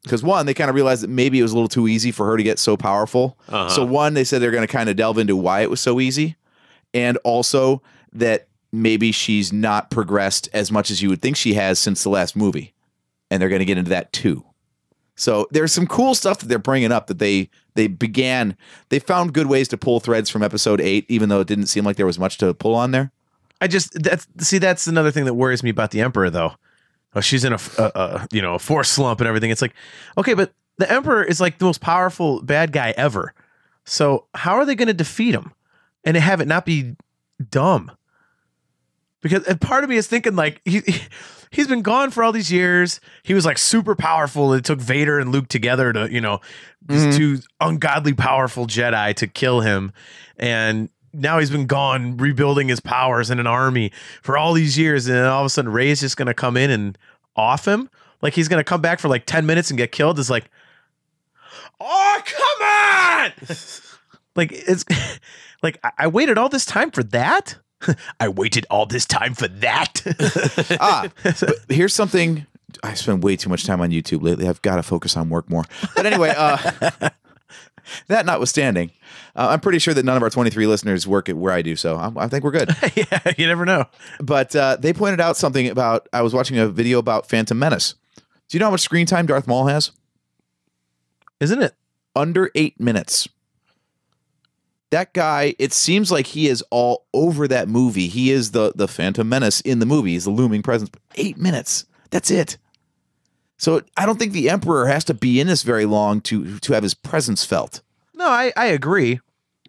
Because one, they kind of realized that maybe it was a little too easy for her to get so powerful. So one, they said they're going to kind of delve into why it was so easy. And also that maybe she's not progressed as much as you would think she has since the last movie. And they're going to get into that too. So there's some cool stuff that they're bringing up that they found good ways to pull threads from episode 8, even though it didn't seem like there was much to pull on there. That's another thing that worries me about the Emperor though. Oh, she's in a Force slump and everything. It's like, okay, but the Emperor is like the most powerful bad guy ever. So how are they going to defeat him and have it not be dumb? Because part of me is thinking like he's been gone for all these years. He was like super powerful. It took Vader and Luke together to, these two ungodly powerful Jedi to kill him. And now he's been gone rebuilding his powers in an army for all these years. And then all of a sudden Rey's just going to come in and off him. Like he's going to come back for like 10 minutes and get killed. It's like, oh, come on. Like it's like, I waited all this time for that. I waited all this time for that. But here's something. I spend way too much time on YouTube lately. I've got to focus on work more. But anyway, that notwithstanding, I'm pretty sure that none of our 23 listeners work at where I do. So I think we're good. Yeah, you never know. But they pointed out something about, I was watching a video about Phantom Menace. Do you know how much screen time Darth Maul has? Isn't it? Under 8 minutes. That guy, it seems like he is all over that movie. He is the Phantom Menace in the movie. He's the looming presence. 8 minutes. That's it. So I don't think the Emperor has to be in this very long to have his presence felt. No, I agree.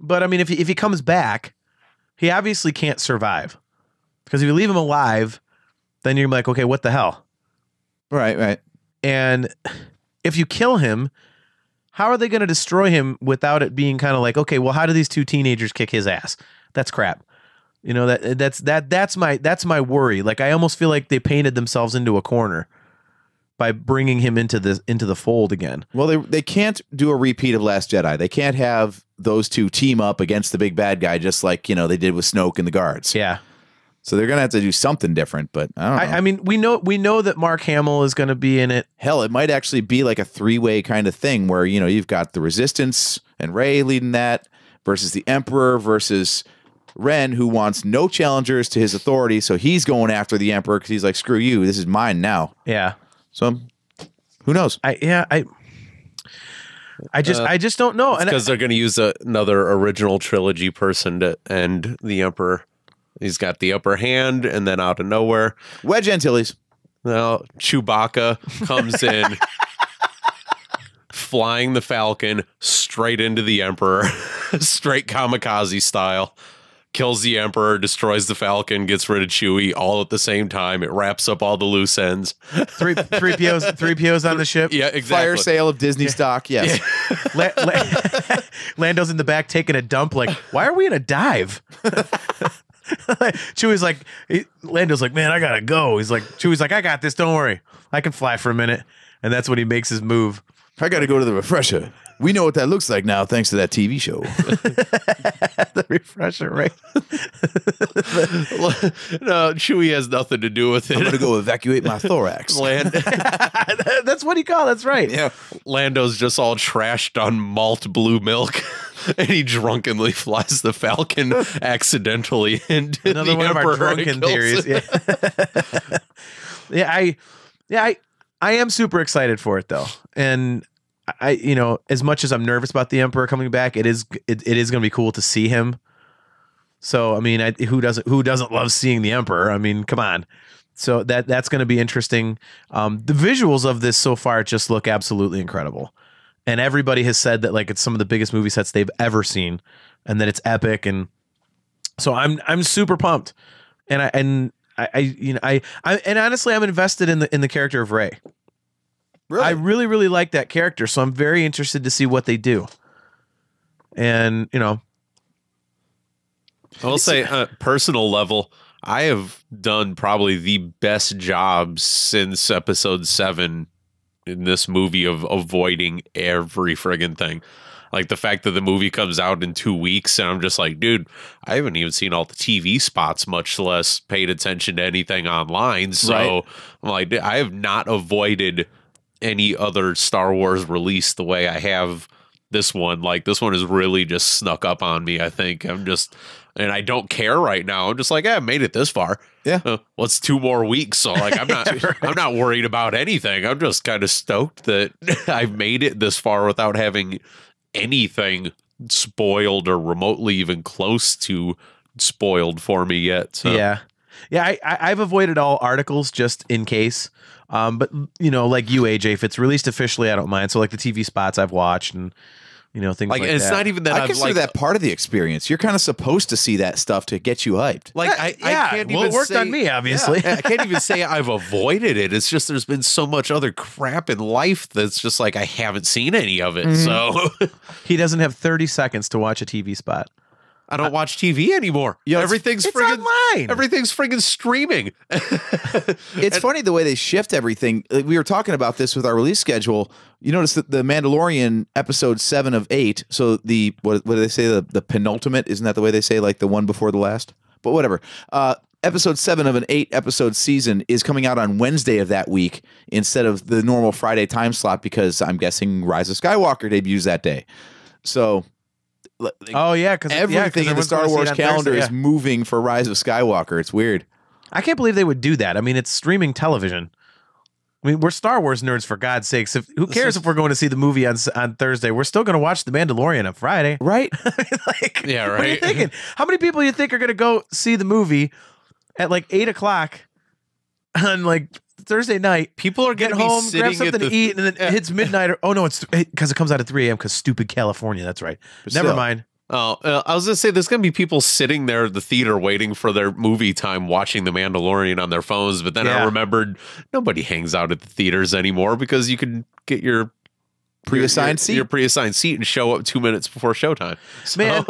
But I mean, if he comes back, he obviously can't survive. Because if you leave him alive, then you're like, okay, what the hell? Right. And if you kill him, how are they going to destroy him without it being kind of like, okay, well, how do these two teenagers kick his ass? That's crap. That's my worry. Like I almost feel like they painted themselves into a corner by bringing him into the fold again. Well, they can't do a repeat of Last Jedi. They can't have those two team up against the big bad guy just like, they did with Snoke and the guards. Yeah. So they're going to have to do something different, but I don't know. I mean, we know that Mark Hamill is going to be in it. Hell, it might actually be like a 3-way kind of thing where, you've got the Resistance and Rey leading that versus the Emperor versus Ren, who wants no challengers to his authority. So he's going after the Emperor because he's like, screw you. This is mine now. Yeah. So who knows? I just don't know. Because they're going to use another original trilogy person to end the Emperor. He's got the upper hand, and then out of nowhere, Wedge Antilles. Now Chewbacca comes in, flying the Falcon straight into the Emperor, straight kamikaze style. Kills the Emperor, destroys the Falcon, gets rid of Chewie all at the same time. It wraps up all the loose ends. Three POs on the ship. Yeah, exactly. Fire sale of Disney stock. Yes. Yeah. Lando's in the back taking a dump. Like, why are we in a dive? Chewie's like, Lando's like, man, I gotta go. Chewie's like, I got this. Don't worry, I can fly for a minute. And that's when he makes his move. I gotta go to the refresher. We know what that looks like now, thanks to that TV show. The refresher, right? No, Chewie has nothing to do with it. I'm gonna go evacuate my thorax. That's what he called. That's right. Yeah. Lando's just all trashed on malt blue milk. And he drunkenly flies the Falcon accidentally into another the one Emperor of our drunken theories. Yeah. I am super excited for it though, and I as much as I'm nervous about the Emperor coming back, it is going to be cool to see him. So I mean, who doesn't love seeing the Emperor? I mean, come on. So that's going to be interesting. The visuals of this so far just look absolutely incredible. And everybody has said that like it's some of the biggest movie sets they've ever seen, and that it's epic. And so I'm super pumped. And I honestly I'm invested in the character of Rey. Really? I really, really like that character, so I'm very interested to see what they do. And, you know, I will say, personal level, I have done probably the best job since episode 7 in this movie of avoiding every friggin' thing. Like the fact that the movie comes out in 2 weeks, and I'm just like, dude, I haven't even seen all the TV spots, much less paid attention to anything online. So I'm like, I have not avoided any other Star Wars release the way I have this one. Like this one has really just snuck up on me. I think and I don't care right now. I'm just like, I made it this far. Yeah. Well, it's 2 more weeks, so like I'm not I'm not worried about anything. I'm just kind of stoked that I've made it this far without having anything spoiled or remotely even close to spoiled for me yet. So. Yeah. I've avoided all articles just in case. But you know, like you, AJ, if it's released officially, I don't mind. So like the TV spots I've watched and you know things like that. It's not even that I consider that part of the experience. You're kind of supposed to see that stuff to get you hyped. Like I can't even it worked say, on me, obviously. I can't even say I've avoided it. It's just there's been so much other crap in life that's just like I haven't seen any of it. So He doesn't have 30 seconds to watch a TV spot. I don't watch TV anymore. Everything's it's friggin' online. Everything's friggin' streaming. It's funny the way they shift everything. Like, we were talking about this with our release schedule. You notice that the Mandalorian episode 7 of 8. So the what do they say? The penultimate, isn't that the way they say? Like the one before the last. But whatever. Episode 7 of an 8-episode season is coming out on Wednesday of that week instead of the normal Friday time slot because I'm guessing Rise of Skywalker debuts that day. So. Oh yeah, because everything in the Star Wars calendar is moving for Rise of Skywalker. It's weird. I can't believe they would do that. I mean, it's streaming television. I mean, we're Star Wars nerds for God's sakes. Who cares if we're going to see the movie on Thursday? We're still going to watch The Mandalorian on Friday, right? Like, yeah, right. What are you thinking? How many people do you think are going to go see the movie at like 8 o'clock on like Thursday night? People are get gonna be home, sitting grab something at to eat, and then it hits midnight. Or, oh no, it's because it comes out at 3 a.m. because stupid California. That's right. Never mind. Oh, I was gonna say there's gonna be people sitting there at the theater waiting for their movie time, watching The Mandalorian on their phones. But then I remembered nobody hangs out at the theaters anymore because you can get your pre-assigned seat, and show up 2 minutes before showtime. So. Man,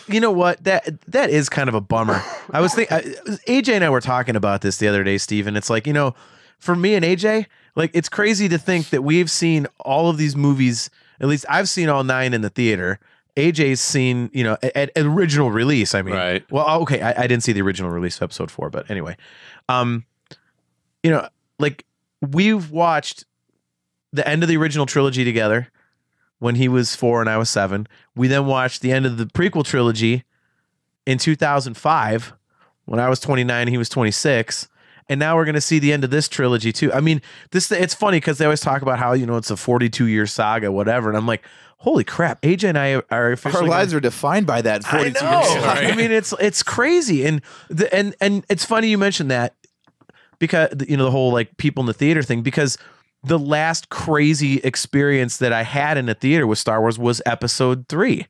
you know what? That is kind of a bummer. I was thinking, AJ and I were talking about this the other day, Steven. It's like, you know, for me and AJ, like it's crazy to think that we've seen all of these movies. At least I've seen all 9 in the theater. AJ's seen, you know, at original release. I mean, right. Well, okay, I didn't see the original release of episode 4, but anyway, you know, like we've watched the end of the original trilogy together when he was 4 and I was 7. We then watched the end of the prequel trilogy in 2005 when I was 29 and he was 26. And now we're going to see the end of this trilogy too. I mean, it's funny because they always talk about how, you know, it's a 42-year saga, whatever. And I'm like, holy crap, AJ and I are officially... Our lives are defined by that 42 years. Right? I mean, it's crazy. And it's funny you mentioned that because, you know, the whole like people in the theater thing, because the last crazy experience that I had in a theater with Star Wars was episode 3.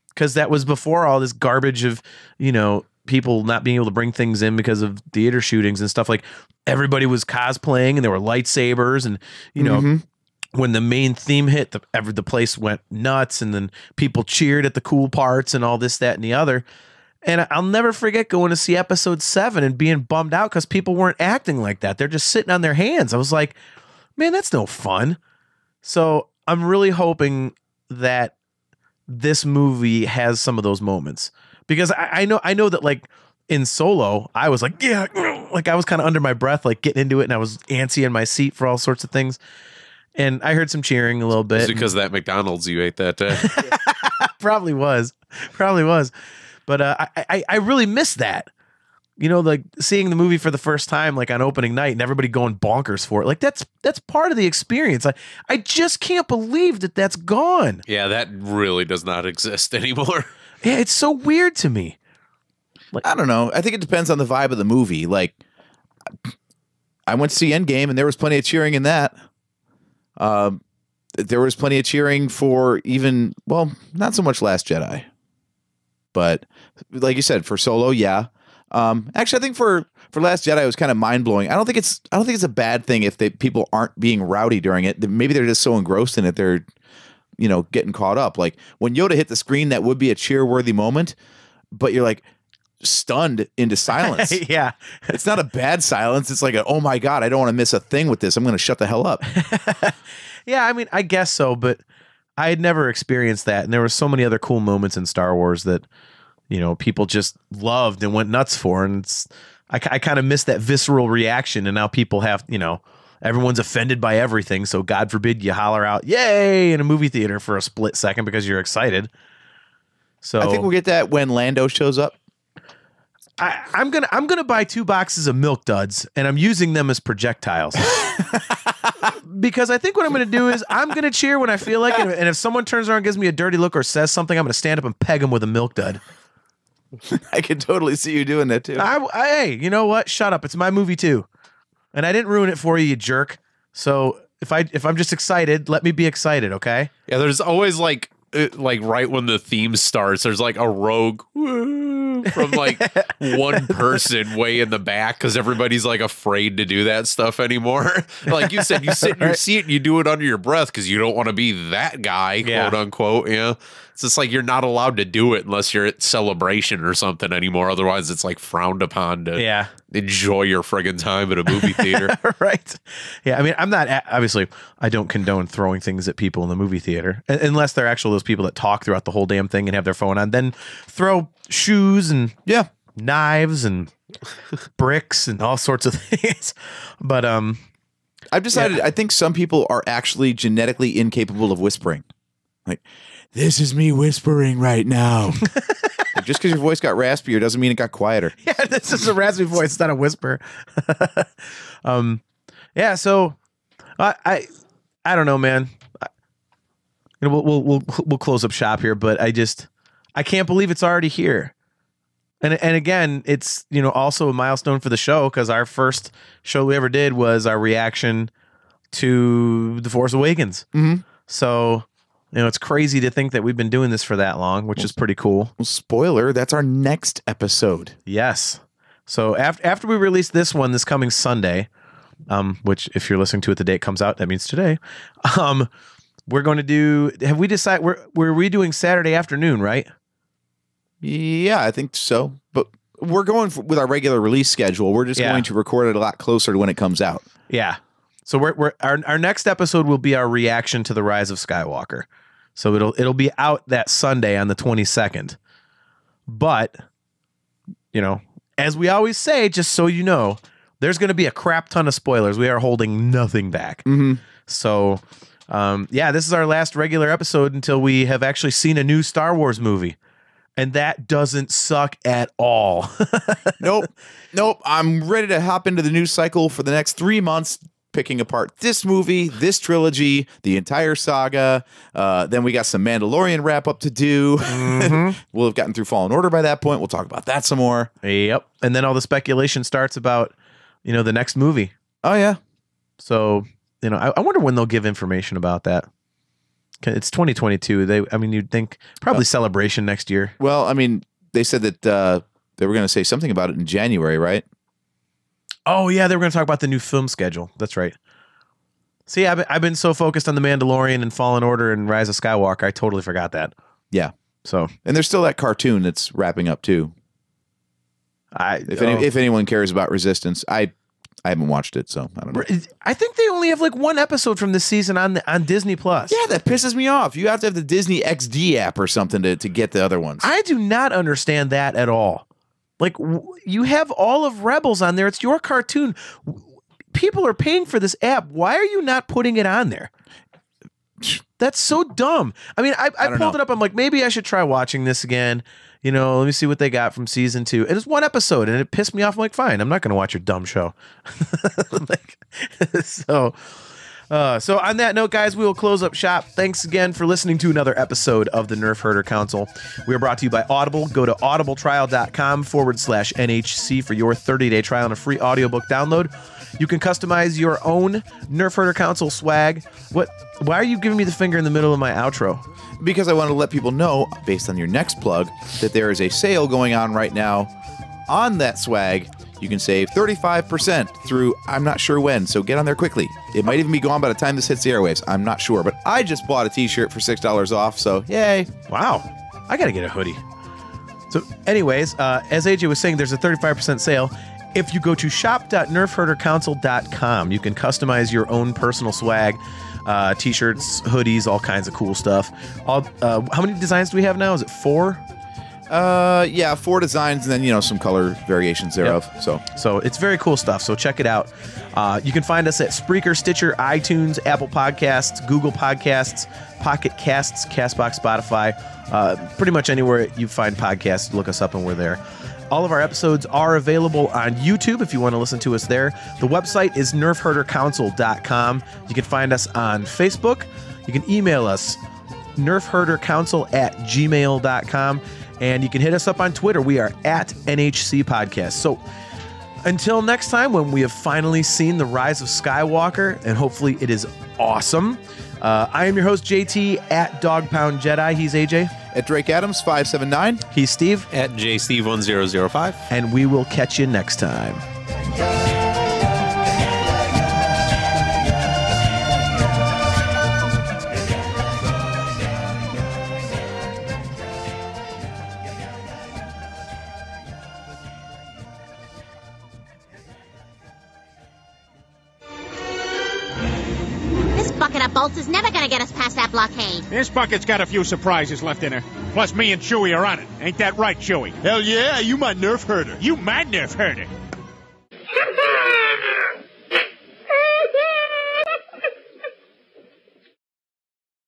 Because that was before all this garbage of, you know, people not being able to bring things in because of theater shootings and stuff. Like everybody was cosplaying and there were lightsabers and, you know, when the main theme hit, the place went nuts and then people cheered at the cool parts and all this, that, and the other. And I'll never forget going to see episode 7 and being bummed out because people weren't acting like that. They're just sitting on their hands. I was like, man, that's no fun. So I'm really hoping that this movie has some of those moments. Because I know that like in Solo, I was like, yeah, like I was kind of under my breath, like getting into it, and I was antsy in my seat for all sorts of things. And I heard some cheering a little bit. It's because of that McDonald's you ate that day. Probably was. But I really missed that. You know, like seeing the movie for the first time, like on opening night, and everybody going bonkers for it. Like that's part of the experience. I just can't believe that that's gone. Yeah, that really does not exist anymore. Yeah, it's so weird to me. Like, I don't know. I think it depends on the vibe of the movie. Like, I went to see Endgame, and there was plenty of cheering in that. There was plenty of cheering for even, well, not so much Last Jedi. But like you said, for Solo, yeah. Actually, I think for Last Jedi, it was kind of mind blowing. I don't think it's a bad thing if people aren't being rowdy during it. Maybe they're just so engrossed in it they're, getting caught up. Like when Yoda hit the screen, that would be a cheer worthy moment, but you're like stunned into silence. Yeah, it's not a bad silence. It's like oh my god, I don't want to miss a thing with this. I'm going to shut the hell up. Yeah, I mean, I guess so, but I had never experienced that, and there were so many other cool moments in Star Wars that people just loved and went nuts for, and I kind of missed that visceral reaction, and now people have everyone's offended by everything, so God forbid you holler out "yay" in a movie theater for a split second because you're excited. So I think we'll get that when Lando shows up. I'm gonna buy 2 boxes of Milk Duds, and I'm using them as projectiles. Because I think what I'm going to do is I'm going to cheer when I feel like it, and if someone turns around and gives me a dirty look or says something, I'm going to stand up and peg them with a Milk Dud. I can totally see you doing that too. Hey, you know what? Shut up. It's my movie too. And I didn't ruin it for you, you jerk. So if I'm just excited, let me be excited, okay? Yeah, there's always like right when the theme starts, there's like a rogue from like one person way in the back because everybody's like afraid to do that stuff anymore. Like you said, you sit in your seat and you do it under your breath because you don't want to be that guy, quote unquote. Yeah. It's just like you're not allowed to do it unless you're at Celebration or something anymore. Otherwise, it's like frowned upon to enjoy your friggin' time at a movie theater. Right. Yeah. I mean, I'm not, obviously, I don't condone throwing things at people in the movie theater unless they're actually those people that talk throughout the whole damn thing and have their phone on. Then throw shoes and knives and bricks and all sorts of things. But I've decided I think some people are actually genetically incapable of whispering. Like, this is me whispering right now. Like, just because your voice got raspier doesn't mean it got quieter. Yeah, this is a raspy voice, it's not a whisper. Yeah, so I don't know, man. We'll close up shop here, but I can't believe it's already here. And again, it's also a milestone for the show because our first show we ever did was our reaction to The Force Awakens. Mm-hmm. So it's crazy to think that we've been doing this for that long, which is pretty cool. Well, spoiler, that's our next episode. Yes. So after we release this one this coming Sunday, which if you're listening to it the day it comes out, that means today, we're going to do, have we decided, we're redoing Saturday afternoon, right? Yeah, I think so. But we're going with our regular release schedule. We're just going to record it a lot closer to when it comes out. Yeah. So our next episode will be our reaction to the Rise of Skywalker. So it'll be out that Sunday on the 22nd. But, as we always say, just so you know, there's going to be a crap ton of spoilers. We are holding nothing back. Mm-hmm. So, this is our last regular episode until we have actually seen a new Star Wars movie. And that doesn't suck at all. Nope. I'm ready to hop into the news cycle for the next 3 months, picking apart this movie, this trilogy, the entire saga. Then we got some Mandalorian wrap up to do. Mm-hmm. We'll have gotten through Fallen Order by that point. We'll talk about that some more. Yep. And then all the speculation starts about, the next movie. Oh, yeah. So, I wonder when they'll give information about that. It's 2022. You'd think probably Celebration next year. Well, they said that they were going to say something about it in January, right? Oh, yeah, they were going to talk about the new film schedule. That's right. See, I've been so focused on The Mandalorian and Fallen Order and Rise of Skywalker, I totally forgot that. Yeah. So, and there's still that cartoon that's wrapping up, too. If anyone cares about Resistance, I haven't watched it, so I don't know. I think they only have like one episode from this season on Disney Plus. Yeah, that pisses me off. You have to have the Disney XD app or something to get the other ones. I do not understand that at all. Like, you have all of Rebels on there. It's your cartoon. People are paying for this app. Why are you not putting it on there? That's so dumb. I pulled it up. I'm like, maybe I should try watching this again. Let me see what they got from season 2. And it's one episode, and it pissed me off. I'm like, fine, I'm not going to watch your dumb show. So on that note, guys, we will close up shop. Thanks again for listening to another episode of the Nerf Herder Council. We are brought to you by Audible. Go to audibletrial.com/NHC for your 30-day trial and a free audiobook download. You can customize your own Nerf Herder Council swag. Why are you giving me the finger in the middle of my outro? Because I want to let people know, based on your next plug, that there is a sale going on right now on that swag, you can save 35% through I'm not sure when, so get on there quickly. It might even be gone by the time this hits the airwaves. I'm not sure, but I just bought a t-shirt for $6 off, so yay. Wow. I got to get a hoodie. So anyways, as AJ was saying, there's a 35% sale. If you go to shop.nerfherdercouncil.com, you can customize your own personal swag, t-shirts, hoodies, all kinds of cool stuff. How many designs do we have now? Is it 4? Yeah, 4 designs and then, some color variations thereof. Yep. So it's very cool stuff. So check it out. You can find us at Spreaker, Stitcher, iTunes, Apple Podcasts, Google Podcasts, Pocket Casts, CastBox, Spotify. Pretty much anywhere you find podcasts, look us up and we're there. All of our episodes are available on YouTube if you want to listen to us there. The website is nerfherdercouncil.com. You can find us on Facebook. You can email us, nerfherdercouncil@gmail.com. And you can hit us up on Twitter. We are at NHC Podcast. So until next time, when we have finally seen the Rise of Skywalker, and hopefully it is awesome. I am your host, JT, at Dogpound Jedi. He's AJ. At Drake Adams, 579. He's Steve. At JSteve1005. And we will catch you next time. Bolts is never gonna get us past that blockade. This bucket's got a few surprises left in her. Plus me and Chewie are on it. Ain't that right, Chewie? Hell yeah, you my nerf herder. You my nerf herder.